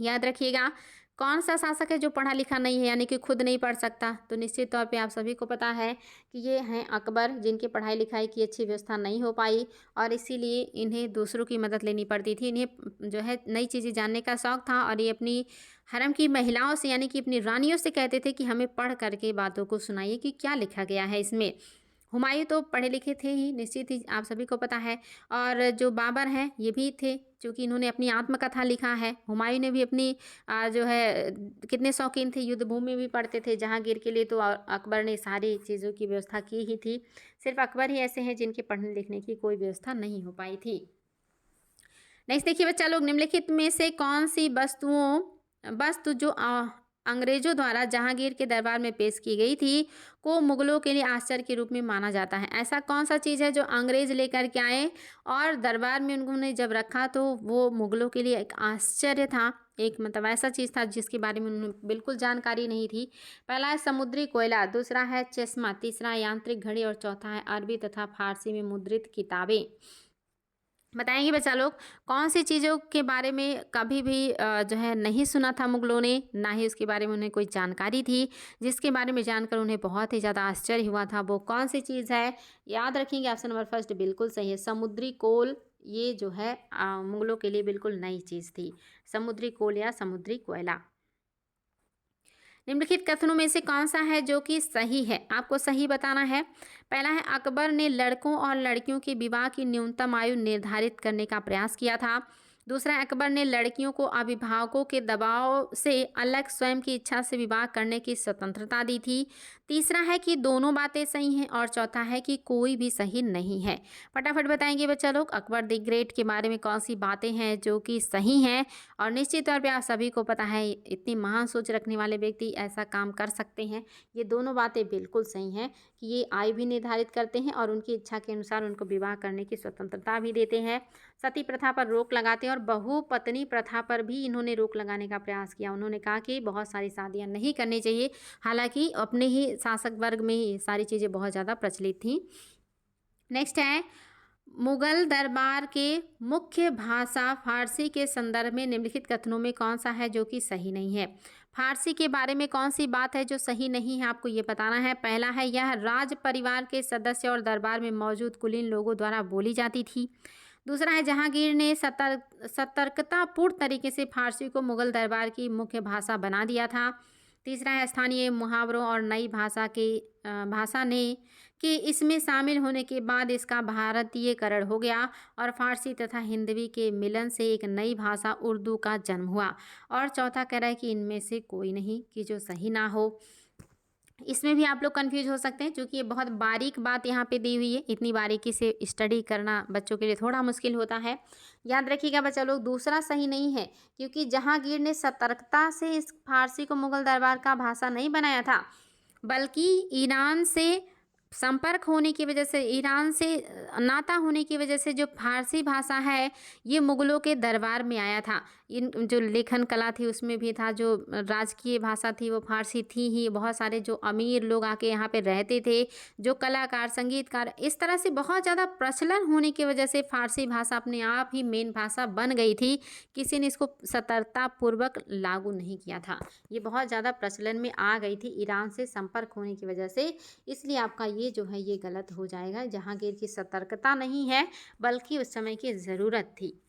याद रखिएगा, कौन सा शासक है जो पढ़ा लिखा नहीं है, यानी कि खुद नहीं पढ़ सकता? तो निश्चित तौर पे आप सभी को पता है कि ये हैं अकबर, जिनकी पढ़ाई लिखाई की अच्छी व्यवस्था नहीं हो पाई और इसीलिए इन्हें दूसरों की मदद लेनी पड़ती थी। इन्हें जो है नई चीज़ें जानने का शौक था और ये अपनी हरम की महिलाओं से, यानी कि अपनी रानियों से कहते थे कि हमें पढ़ करके बातों को सुनाइए कि क्या लिखा गया है इसमें। हुमायूँ तो पढ़े लिखे थे ही, निश्चित ही आप सभी को पता है। और जो बाबर हैं ये भी थे, चूँकि इन्होंने अपनी आत्मकथा लिखा है। हुमायूँ ने भी अपनी जो है कितने शौकीन थे, युद्ध भूमि में भी पढ़ते थे। जहांगीर के लिए तो अकबर ने सारी चीज़ों की व्यवस्था की ही थी। सिर्फ अकबर ही ऐसे हैं जिनके पढ़ने लिखने की कोई व्यवस्था नहीं हो पाई थी। नेक्स्ट देखिए बच्चा लोग, निम्नलिखित में से कौन सी वस्तु जो अंग्रेजों द्वारा जहांगीर के दरबार में पेश की गई थी को मुगलों के लिए आश्चर्य के रूप में माना जाता है? ऐसा कौन सा चीज़ है जो अंग्रेज लेकर के आए और दरबार में उन्होंने जब रखा तो वो मुगलों के लिए एक आश्चर्य था, एक मतलब ऐसा चीज़ था जिसके बारे में उन्हें बिल्कुल जानकारी नहीं थी? पहला है समुद्री कोयला, दूसरा है चश्मा, तीसरा यांत्रिक घड़ी और चौथा है अरबी तथा फारसी में मुद्रित किताबें। बताएंगे बच्चा लोग कौन सी चीज़ों के बारे में कभी भी जो है नहीं सुना था मुगलों ने, ना ही उसके बारे में उन्हें कोई जानकारी थी, जिसके बारे में जानकर उन्हें बहुत ही ज़्यादा आश्चर्य हुआ था? वो कौन सी चीज़ है? याद रखेंगे, ऑप्शन नंबर फर्स्ट बिल्कुल सही है, समुद्री कोल। ये जो है मुगलों के लिए बिल्कुल नई चीज़ थी, समुद्री कोल या समुद्री कोयला। निम्नलिखित कथनों में से कौन सा है जो कि सही है? आपको सही बताना है। पहला है अकबर ने लड़कों और लड़कियों के विवाह की न्यूनतम आयु निर्धारित करने का प्रयास किया था। दूसरा, अकबर ने लड़कियों को अभिभावकों के दबाव से अलग स्वयं की इच्छा से विवाह करने की स्वतंत्रता दी थी। तीसरा है कि दोनों बातें सही हैं और चौथा है कि कोई भी सही नहीं है। फटाफट बताएंगे बच्चा लोग अकबर द ग्रेट के बारे में कौन सी बातें हैं जो कि सही हैं। और निश्चित तौर पे आप सभी को पता है इतनी महान सोच रखने वाले व्यक्ति ऐसा काम कर सकते हैं। ये दोनों बातें बिल्कुल सही हैं कि ये आयु भी निर्धारित करते हैं और उनकी इच्छा के अनुसार उनको विवाह करने की स्वतंत्रता भी देते हैं। सती प्रथा पर रोक लगाते हैं और बहुपत्नी प्रथा पर भी इन्होंने रोक लगाने का प्रयास किया। उन्होंने कहा कि बहुत सारी शादियां नहीं करनी चाहिए, हालांकि अपने ही शासक वर्ग में ही सारी चीज़ें बहुत ज़्यादा प्रचलित थी। नेक्स्ट है मुगल दरबार के मुख्य भाषा फारसी के संदर्भ में निम्नलिखित कथनों में कौन सा है जो कि सही नहीं है? फारसी के बारे में कौन सी बात है जो सही नहीं है, आपको ये बताना है। पहला है यह राज परिवार के सदस्य और दरबार में मौजूद कुलीन लोगों द्वारा बोली जाती थी। दूसरा है जहांगीर ने सतर्कतापूर्ण तरीके से फारसी को मुगल दरबार की मुख्य भाषा बना दिया था। तीसरा है स्थानीय मुहावरों और नई भाषा ने कि इसमें शामिल होने के बाद इसका भारतीयकरण हो गया और फारसी तथा हिंदवी के मिलन से एक नई भाषा उर्दू का जन्म हुआ। और चौथा कह रहा है कि इनमें से कोई नहीं, कि जो सही ना हो। इसमें भी आप लोग कंफ्यूज हो सकते हैं क्योंकि ये बहुत बारीक बात यहाँ पे दी हुई है, इतनी बारीकी से स्टडी करना बच्चों के लिए थोड़ा मुश्किल होता है। याद रखिएगा बच्चा लोग दूसरा सही नहीं है, क्योंकि जहांगीर ने सतर्कता से इस फारसी को मुगल दरबार का भाषा नहीं बनाया था, बल्कि ईरान से संपर्क होने की वजह से, ईरान से नाता होने की वजह से जो फारसी भाषा है ये मुगलों के दरबार में आया था। इन जो लेखन कला थी उसमें भी था, जो राजकीय भाषा थी वो फारसी थी ही। बहुत सारे जो अमीर लोग आके यहाँ पे रहते थे, जो कलाकार संगीतकार, इस तरह से बहुत ज़्यादा प्रचलन होने की वजह से फारसी भाषा अपने आप ही मेन भाषा बन गई थी। किसी ने इसको सतर्कतापूर्वक लागू नहीं किया था, ये बहुत ज़्यादा प्रचलन में आ गई थी ईरान से संपर्क होने की वजह से। इसलिए आपका ये जो है ये गलत हो जाएगा। जहांगीर की सतर्कता नहीं है बल्कि उस समय की ज़रूरत थी।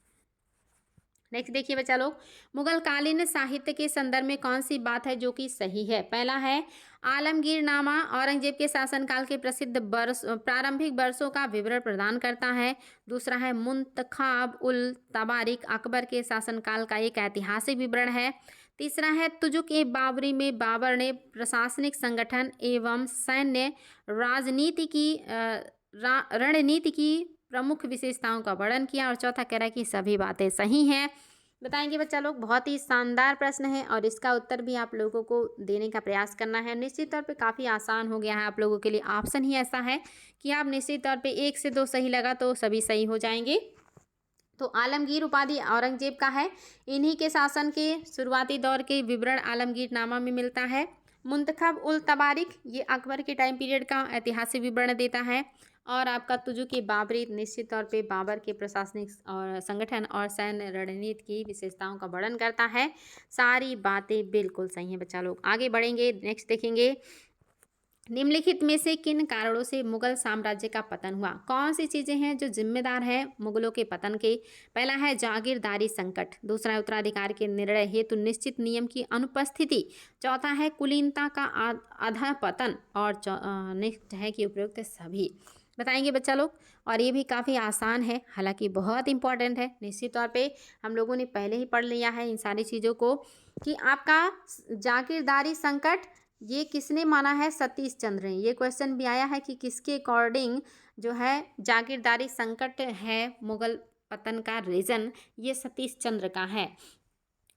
नेक्स्ट देखिए बच्चा लोग मुगल कालीन साहित्य के संदर्भ में कौन सी बात है जो कि सही है? पहला है आलमगीरनामा औरंगजेब के शासनकाल के प्रसिद्ध प्रारंभिक वर्षों का विवरण प्रदान करता है। दूसरा है मुंतखाब उल तबारिक अकबर के शासनकाल का एक ऐतिहासिक विवरण है। तीसरा है तुजुक ए बाबरी में बाबर ने प्रशासनिक संगठन एवं सैन्य रणनीति की प्रमुख विशेषताओं का वर्णन किया। और चौथा कह रहा है कि सभी बातें सही हैं। बताएंगे बच्चा लोग बहुत ही शानदार प्रश्न है और इसका उत्तर भी आप लोगों को देने का प्रयास करना है। निश्चित तौर पे काफ़ी आसान हो गया है आप लोगों के लिए। ऑप्शन ही ऐसा है कि आप निश्चित तौर पे 1 से 2 सही लगा तो सभी सही हो जाएंगे। तो आलमगीर उपाधि औरंगजेब का है, इन्हीं के शासन के शुरुआती दौर के विवरण आलमगीरनामा में मिलता है। मुंतखब उल तबारिक ये अकबर के टाइम पीरियड का ऐतिहासिक विवरण देता है। और आपका तुजुकी बाबरी निश्चित तौर पे बाबर के प्रशासनिक और संगठन और सैन्य रणनीति की विशेषताओं का वर्णन करता है। सारी बातें बिल्कुल सही हैं बच्चा लोग। आगे बढ़ेंगे, नेक्स्ट देखेंगे, निम्नलिखित में से किन कारणों से मुगल साम्राज्य का पतन हुआ? कौन सी चीजें हैं जो जिम्मेदार है मुगलों के पतन के? पहला है जागीरदारी संकट, दूसरा है उत्तराधिकार के निर्णय हेतु निश्चित नियम की अनुपस्थिति, चौथा है कुलीनता का आधा पतन और नेक्स्ट है कि उपयुक्त सभी। बताएंगे बच्चा लोग। और ये भी काफ़ी आसान है, हालांकि बहुत इंपॉर्टेंट है। निश्चित तौर पे हम लोगों ने पहले ही पढ़ लिया है इन सारी चीज़ों को कि आपका जागीरदारी संकट ये किसने माना है? सतीश चंद्र ने। ये क्वेश्चन भी आया है कि किसके अकॉर्डिंग जो है जागीरदारी संकट है मुगल पतन का रीज़न, ये सतीश चंद्र का है।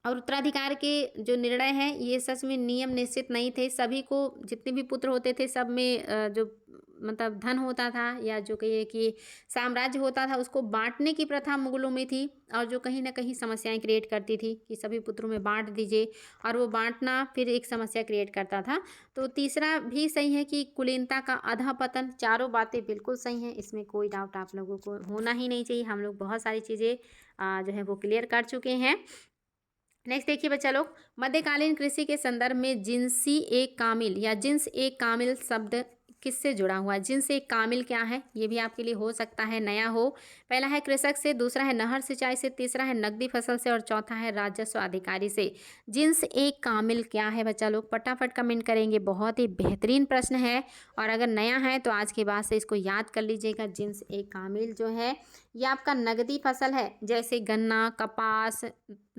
और उत्तराधिकार के जो निर्णय हैं ये सच में नियम निश्चित नहीं थे। सभी को, जितने भी पुत्र होते थे, सब में जो मतलब धन होता था या जो कहिए कि साम्राज्य होता था, उसको बांटने की प्रथा मुगलों में थी, और जो कहीं ना कहीं समस्याएं क्रिएट करती थी कि सभी पुत्रों में बांट दीजिए, और वो बांटना फिर एक समस्या क्रिएट करता था। तो तीसरा भी सही है कि कुलीनता का आधा पतन। चारों बातें बिल्कुल सही हैं, इसमें कोई डाउट आप लोगों को होना ही नहीं चाहिए। हम लोग बहुत सारी चीज़ें जो है वो क्लियर कर चुके हैं। नेक्स्ट देखिए बच्चा लोग, मध्यकालीन कृषि के संदर्भ में जिनसी एक कामिल या जिन्स एक कामिल शब्द किससे जुड़ा हुआ है? जिन्स एक कामिल क्या है? ये भी आपके लिए हो सकता है नया हो। पहला है कृषक से, दूसरा है नहर सिंचाई से, तीसरा है नकदी फसल से, और चौथा है राजस्व अधिकारी से। जिन्स एक कामिल क्या है बच्चा लोग? फटाफट कमेंट करेंगे। बहुत ही बेहतरीन प्रश्न है, और अगर नया है तो आज के बाद से इसको याद कर लीजिएगा। जिन्स एक कामिल जो है ये आपका नगदी फसल है, जैसे गन्ना, कपास,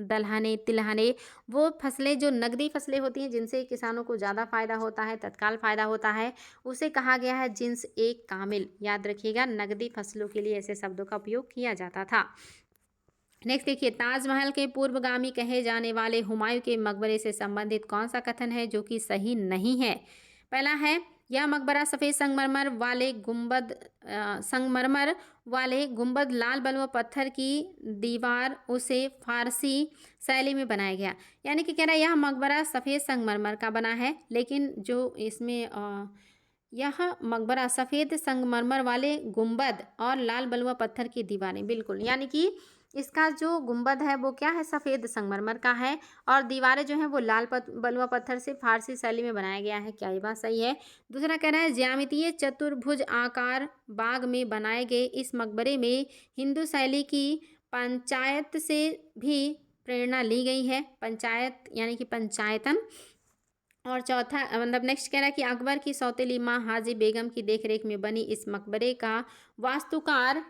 दलहने, तिलहने, वो फसलें जो नगदी फसलें होती हैं जिनसे किसानों को ज़्यादा फ़ायदा होता है, तत्काल फ़ायदा होता है, उसे कहा गया है जिन्स एक कामिल। याद रखिएगा, नगदी फसलों के लिए ऐसे शब्दों का उपयोग किया जाता था। नेक्स्ट देखिए, ताजमहल के पूर्वगामी कहे जाने वाले हुमायूं के मकबरे से संबंधित कौन सा कथन है जो कि सही नहीं है? पहला है, यह मकबरा सफ़ेद संगमरमर वाले गुंबद लाल बलुआ पत्थर की दीवार उसे फारसी शैली में बनाया गया। यानी कि कह रहा है यह मकबरा सफ़ेद संगमरमर का बना है, लेकिन जो इसमें यह मकबरा सफ़ेद संगमरमर वाले गुंबद और लाल बलुआ पत्थर की दीवारें, बिल्कुल, यानी कि इसका जो गुंबद है वो क्या है? सफ़ेद संगमरमर का है, और दीवारें जो हैं वो लाल बलुआ पत्थर से फारसी शैली में बनाया गया है। क्या ये बात सही है? दूसरा कह रहा है, ज्यामितीय चतुर्भुज आकार बाग में बनाए गए इस मकबरे में हिंदू शैली की पंचायत से भी प्रेरणा ली गई है। पंचायत यानी कि पंचायतन। और चौथा मतलब नेक्स्ट कह रहा है कि अकबर की सौतेली माँ हाजी बेगम की देखरेख में बनी इस मकबरे का वास्तुकार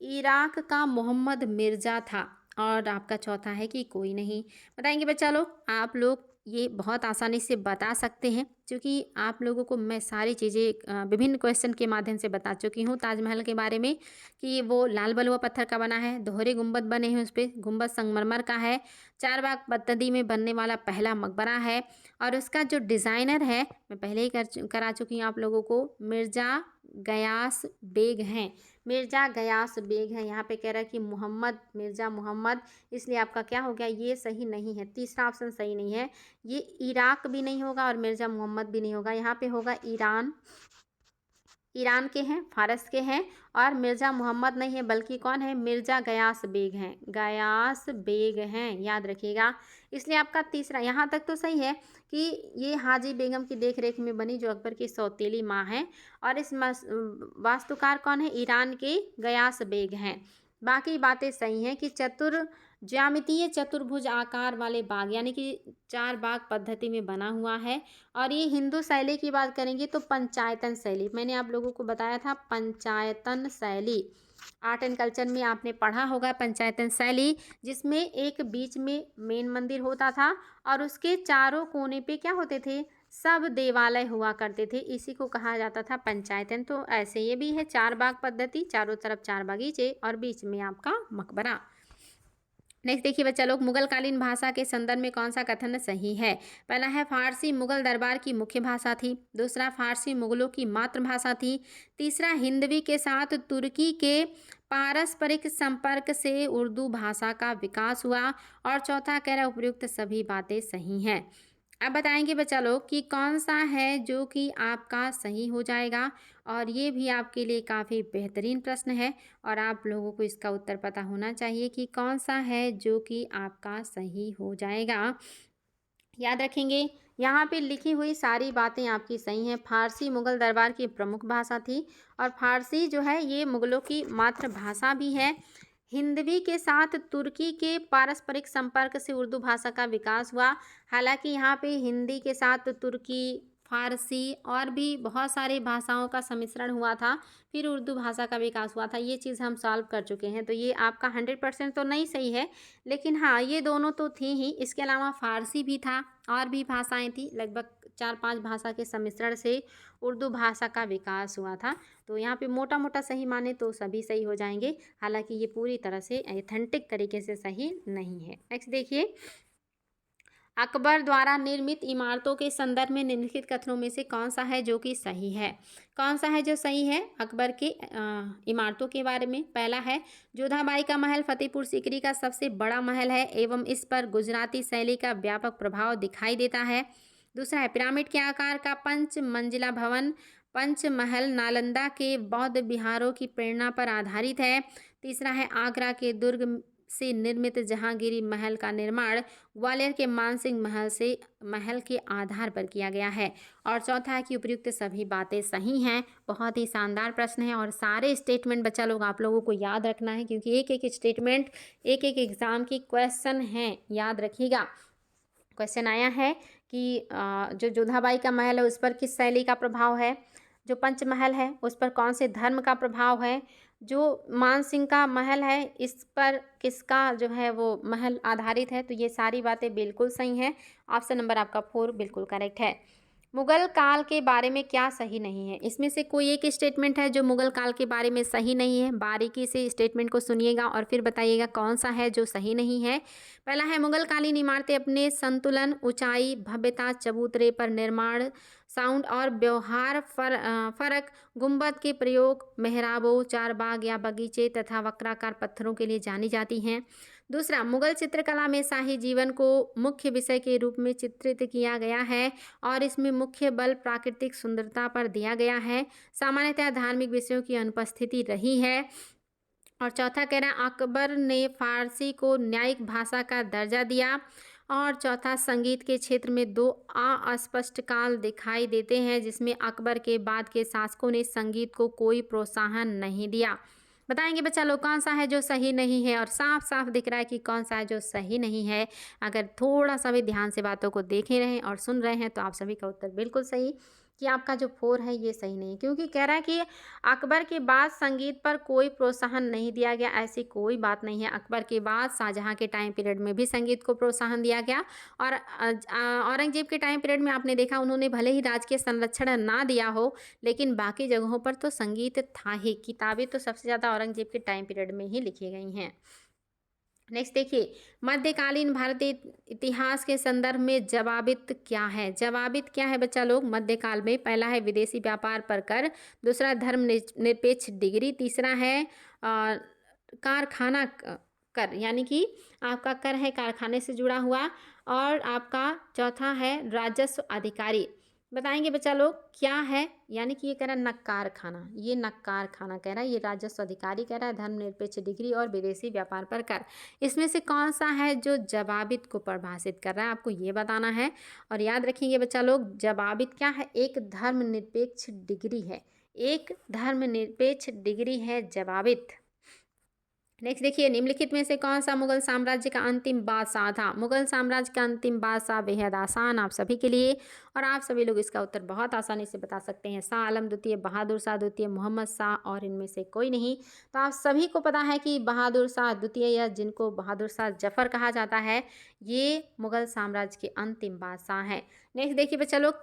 इराक का मोहम्मद मिर्ज़ा था। और आपका चौथा है कि कोई नहीं। बताएंगे बच्चा लोग। आप लोग ये बहुत आसानी से बता सकते हैं, क्योंकि आप लोगों को मैं सारी चीज़ें विभिन्न क्वेश्चन के माध्यम से बता चुकी हूँ ताजमहल के बारे में, कि वो लाल बलुआ पत्थर का बना है, दोहरे गुंबद बने हैं उस पर, गुंबद संगमरमर का है, चारबाग पद्धति में बनने वाला पहला मकबरा है, और उसका जो डिज़ाइनर है मैं पहले ही करा चुकी हूँ आप लोगों को, मिर्ज़ा गयास बेग हैं। मिर्ज़ा गयास बेग हैं। यहाँ पे कह रहा है कि मोहम्मद, मिर्ज़ा मोहम्मद, इसलिए आपका क्या हो गया? ये सही नहीं है, तीसरा ऑप्शन सही नहीं है। ये इराक भी नहीं होगा और मिर्ज़ा मोहम्मद भी नहीं होगा, यहाँ पे होगा ईरान। ईरान के हैं, फारस के हैं, और मिर्ज़ा मोहम्मद नहीं है, बल्कि कौन है? मिर्ज़ा गयास बेग हैं। गयास बेग हैं, याद रखिएगा। इसलिए आपका तीसरा, यहाँ तक तो सही है कि ये हाजी बेगम की देखरेख में बनी, जो अकबर की सौतेली माँ है, और इस वास्तुकार कौन है? ईरान के गयास बेग हैं। बाकी बातें सही हैं कि ज्यामितीय चतुर्भुज आकार वाले बाग, यानी कि चार बाग पद्धति में बना हुआ है, और ये हिंदू शैली की बात करेंगे तो पंचायतन शैली, मैंने आप लोगों को बताया था पंचायतन शैली। आर्ट एंड कल्चर में आपने पढ़ा होगा पंचायतन शैली, जिसमें एक बीच में मेन मंदिर होता था, और उसके चारों कोने पे क्या होते थे? सब देवालय हुआ करते थे। इसी को कहा जाता था पंचायतन। तो ऐसे ये भी है, चार बाग पद्धति, चारों तरफ चार बागीचे और बीच में आपका मकबरा। नेक्स्ट देखिए बच्चा लोग, मुगल कालीन भाषा के संदर्भ में कौन सा कथन सही है? पहला है, फारसी मुगल दरबार की मुख्य भाषा थी, दूसरा फारसी मुगलों की मातृभाषा थी, तीसरा हिंदवी के साथ तुर्की के पारस्परिक संपर्क से उर्दू भाषा का विकास हुआ, और चौथा कह रहा उपयुक्त सभी बातें सही हैं। अब बताएंगे बच्चा लोग कि कौन सा है जो कि आपका सही हो जाएगा, और ये भी आपके लिए काफ़ी बेहतरीन प्रश्न है और आप लोगों को इसका उत्तर पता होना चाहिए कि कौन सा है जो कि आपका सही हो जाएगा। याद रखेंगे, यहाँ पे लिखी हुई सारी बातें आपकी सही हैं। फारसी मुगल दरबार की प्रमुख भाषा थी और फारसी जो है ये मुगलों की मातृभाषा भी है। हिंदवी के साथ तुर्की के पारस्परिक संपर्क से उर्दू भाषा का विकास हुआ। हालांकि यहाँ पे हिंदी के साथ तुर्की, फारसी और भी बहुत सारी भाषाओं का सम्मिश्रण हुआ था, फिर उर्दू भाषा का विकास हुआ था। ये चीज़ हम सॉल्व कर चुके हैं, तो ये आपका 100% तो नहीं सही है, लेकिन हाँ ये दोनों तो थी ही। इसके अलावा फारसी भी था और भी भाषाएं थी, लगभग 4-5 भाषा के सम्मिश्रण से उर्दू भाषा का विकास हुआ था। तो यहाँ पे मोटा मोटा सही माने तो सभी सही हो जाएंगे, हालांकि ये पूरी तरह से एथेंटिक तरीके से सही नहीं है। नेक्स्ट देखिए, अकबर द्वारा निर्मित इमारतों के संदर्भ में निम्नलिखित कथनों में से कौन सा है जो कि सही है। कौन सा है जो सही है अकबर के इमारतों के बारे में। पहला है, जोधाबाई का महल फतेहपुर सीकरी का सबसे बड़ा महल है एवं इस पर गुजराती शैली का व्यापक प्रभाव दिखाई देता है। दूसरा है, पिरामिड के आकार का पंच मंजिला भवन पंचमहल नालंदा के बौद्ध विहारों की प्रेरणा पर आधारित है। तीसरा है, आगरा के दुर्ग से निर्मित जहांगीरी महल का निर्माण ग्वालियर के मानसिंह महल के आधार पर किया गया है। और चौथा है कि उपयुक्त सभी बातें सही हैं। बहुत ही शानदार प्रश्न है और सारे स्टेटमेंट बच्चा लोग आप लोगों को याद रखना है, क्योंकि एक एक स्टेटमेंट एक एक एग्जाम की क्वेश्चन है, याद रखिएगा। क्वेश्चन आया है कि जो जोधाबाई का महल है उस पर किस शैली का प्रभाव है, जो पंचमहल है उस पर कौन से धर्म का प्रभाव है, जो मानसिंह का महल है इस पर किसका जो है वो महल आधारित है। तो ये सारी बातें बिल्कुल सही हैं। ऑप्शन नंबर आपका 4 बिल्कुल करेक्ट है। मुगल काल के बारे में क्या सही नहीं है। इसमें से कोई एक स्टेटमेंट है जो मुगल काल के बारे में सही नहीं है। बारीकी से स्टेटमेंट को सुनिएगा और फिर बताइएगा कौन सा है जो सही नहीं है। पहला है, मुगल कालीन इमारतें अपने संतुलन, ऊंचाई, भव्यता, चबूतरे पर निर्माण, साउंड और व्यवहार फर्क, गुंबद के प्रयोग, मेहराबों, चारबाग या बगीचे तथा वक्राकार पत्थरों के लिए जानी जाती हैं। दूसरा, मुगल चित्रकला में शाही जीवन को मुख्य विषय के रूप में चित्रित किया गया है और इसमें मुख्य बल प्राकृतिक सुंदरता पर दिया गया है। सामान्यतः धार्मिक विषयों की अनुपस्थिति रही है। और चौथा कह रहा है, अकबर ने फारसी को न्यायिक भाषा का दर्जा दिया। और चौथा, संगीत के क्षेत्र में दो अस्पष्ट काल दिखाई देते हैं जिसमें अकबर के बाद के शासकों ने संगीत को कोई प्रोत्साहन नहीं दिया। बताएंगे बच्चा लोग कौन सा है जो सही नहीं है, और साफ साफ दिख रहा है कि कौन सा है जो सही नहीं है। अगर थोड़ा सा भी ध्यान से बातों को देखे रहें और सुन रहे हैं तो आप सभी का उत्तर बिल्कुल सही कि आपका जो 4 है ये सही नहीं है, क्योंकि कह रहा है कि अकबर के बाद संगीत पर कोई प्रोत्साहन नहीं दिया गया। ऐसी कोई बात नहीं है। अकबर के बाद शाहजहां के टाइम पीरियड में भी संगीत को प्रोत्साहन दिया गया, और औरंगजेब के टाइम पीरियड में आपने देखा उन्होंने भले ही राजकीय संरक्षण ना दिया हो, लेकिन बाकी जगहों पर तो संगीत था ही। किताबें तो सबसे ज़्यादा औरंगजेब के टाइम पीरियड में ही लिखी गई हैं। नेक्स्ट देखिए, मध्यकालीन भारतीय इतिहास के संदर्भ में जवाबित क्या है। जवाबित क्या है बच्चा लोग मध्यकाल में। पहला है, विदेशी व्यापार पर कर। दूसरा, धर्म निरपेक्ष डिग्री। तीसरा है कारखाना कर, यानी कि आपका कर है कारखाने से जुड़ा हुआ। और आपका चौथा है राजस्व अधिकारी। बताएंगे बच्चा लोग क्या है, यानी कि ये कह रहा है नक्कार खाना, ये नक्कार खाना कह रहा है, ये राजस्व अधिकारी कह रहा है, धर्मनिरपेक्ष डिग्री और विदेशी व्यापार पर कर। इसमें से कौन सा है जो जवाबित को परिभाषित कर रहा है, आपको ये बताना है। और याद रखिएगा बच्चा लोग, जवाबित क्या है, एक धर्मनिरपेक्ष डिग्री है, एक धर्मनिरपेक्ष डिग्री है जवाबित। नेक्स्ट देखिए, निम्नलिखित में से कौन सा मुगल साम्राज्य का अंतिम बादशाह था। मुगल साम्राज्य का अंतिम बादशाह बेहद आसान आप सभी के लिए, और आप सभी लोग इसका उत्तर बहुत आसानी से बता सकते हैं। शाह आलम द्वितीय, बहादुर शाह द्वितीय, मोहम्मद शाह, और इनमें से कोई नहीं। तो आप सभी को पता है कि बहादुर शाह द्वितीय, या जिनको बहादुर शाह जफर कहा जाता है, ये मुगल साम्राज्य के अंतिम बादशाह हैं। नेक्स्ट देखिए बच्चा लोग,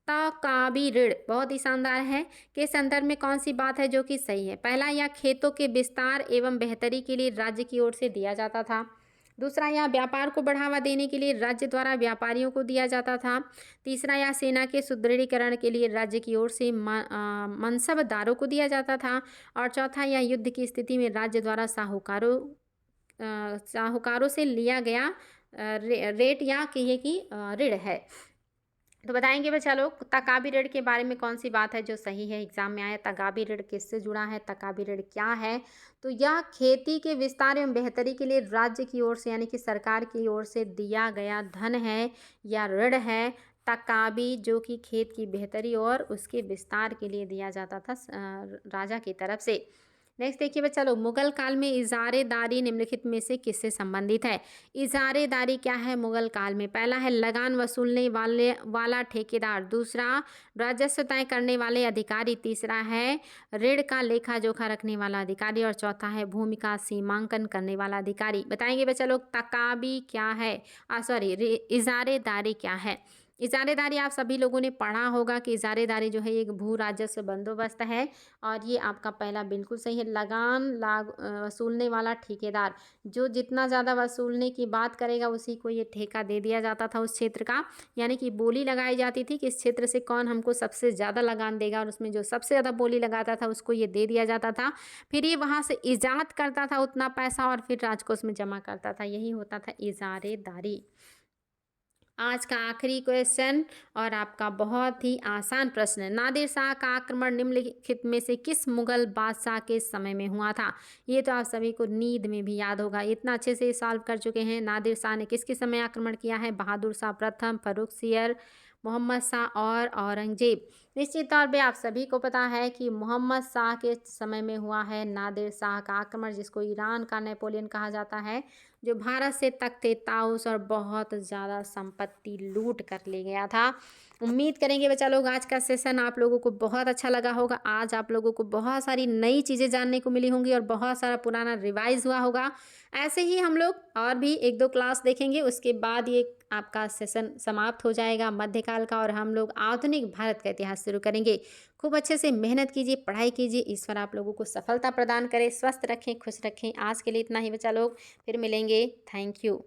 तकाबी ऋण बहुत ही शानदार है के संदर्भ में कौन सी बात है जो कि सही है। पहला, यह खेतों के विस्तार एवं बेहतरी के लिए राज्य की ओर से दिया जाता था। दूसरा, यह व्यापार को बढ़ावा देने के लिए राज्य द्वारा व्यापारियों को दिया जाता था। तीसरा, यह सेना के सुदृढ़ीकरण के लिए राज्य की ओर से मनसबदारों को दिया जाता था। और चौथा, यह युद्ध की स्थिति में राज्य द्वारा साहूकारों से लिया गया रेट या कहिए कि ऋण है। तो बताएंगे बच्चा लोग तकाबी ऋण के बारे में कौन सी बात है जो सही है, एग्जाम में आया। तकाबी ऋण किससे जुड़ा है, तकाबी ऋण क्या है? तो यह खेती के विस्तार एवं बेहतरी के लिए राज्य की ओर से यानी कि सरकार की ओर से दिया गया धन है या ऋण है। तकाबी जो कि खेत की बेहतरी और उसके विस्तार के लिए दिया जाता था राजा की तरफ से। नेक्स्ट देखिए बच्चा लोग मुगल काल में इजारेदारी निम्नलिखित में से किससे संबंधित है? इजारेदारी क्या है मुगल काल में? पहला है लगान वसूलने वाला ठेकेदार, दूसरा राजस्व तय करने वाले अधिकारी, तीसरा है ऋण का लेखा जोखा रखने वाला अधिकारी और चौथा है भूमि का सीमांकन करने वाला अधिकारी। बताएंगे बच्चा लोग तकाबी क्या है, इजारेदारी क्या है? इजारेदारी आप सभी लोगों ने पढ़ा होगा कि इजारेदारी जो है एक भू राजस्व बंदोबस्त है और ये आपका पहला बिल्कुल सही है। लगान वसूलने वाला ठेकेदार, जो जितना ज़्यादा वसूलने की बात करेगा उसी को ये ठेका दे दिया जाता था उस क्षेत्र का, यानी कि बोली लगाई जाती थी कि इस क्षेत्र से कौन हमको सबसे ज़्यादा लगान देगा और उसमें जो सबसे ज़्यादा बोली लगाता था उसको ये दे दिया जाता था। फिर ये वहाँ से ईजाद करता था उतना पैसा और फिर राजकोष में जमा करता था, यही होता था इजारेदारी। आज का आखिरी क्वेश्चन और आपका बहुत ही आसान प्रश्न है। नादिर शाह का आक्रमण निम्नलिखित में से किस मुगल बादशाह के समय में हुआ था? ये तो आप सभी को नींद में भी याद होगा, इतना अच्छे से सॉल्व कर चुके हैं। नादिर शाह ने किसके समय आक्रमण किया है? बहादुर शाह प्रथम, फर्रुखसियर, मोहम्मद शाह और औरंगजेब। निश्चित तौर पे आप सभी को पता है कि मोहम्मद शाह के समय में हुआ है नादिर शाह का आक्रमण, जिसको ईरान का नेपोलियन कहा जाता है, जो भारत से तख्ते ताउस और बहुत ज़्यादा संपत्ति लूट कर ले गया था। उम्मीद करेंगे बच्चा लोग आज का सेशन आप लोगों को बहुत अच्छा लगा होगा। आज आप लोगों को बहुत सारी नई चीज़ें जानने को मिली होंगी और बहुत सारा पुराना रिवाइज हुआ होगा। ऐसे ही हम लोग और भी एक दो क्लास देखेंगे, उसके बाद ये आपका सेशन समाप्त हो जाएगा मध्यकाल का और हम लोग आधुनिक भारत का इतिहास शुरू करेंगे। खूब अच्छे से मेहनत कीजिए, पढ़ाई कीजिए, ईश्वर आप लोगों को सफलता प्रदान करे, स्वस्थ रखें, खुश रखें। आज के लिए इतना ही बच्चा लोग, फिर मिलेंगे। Thank you.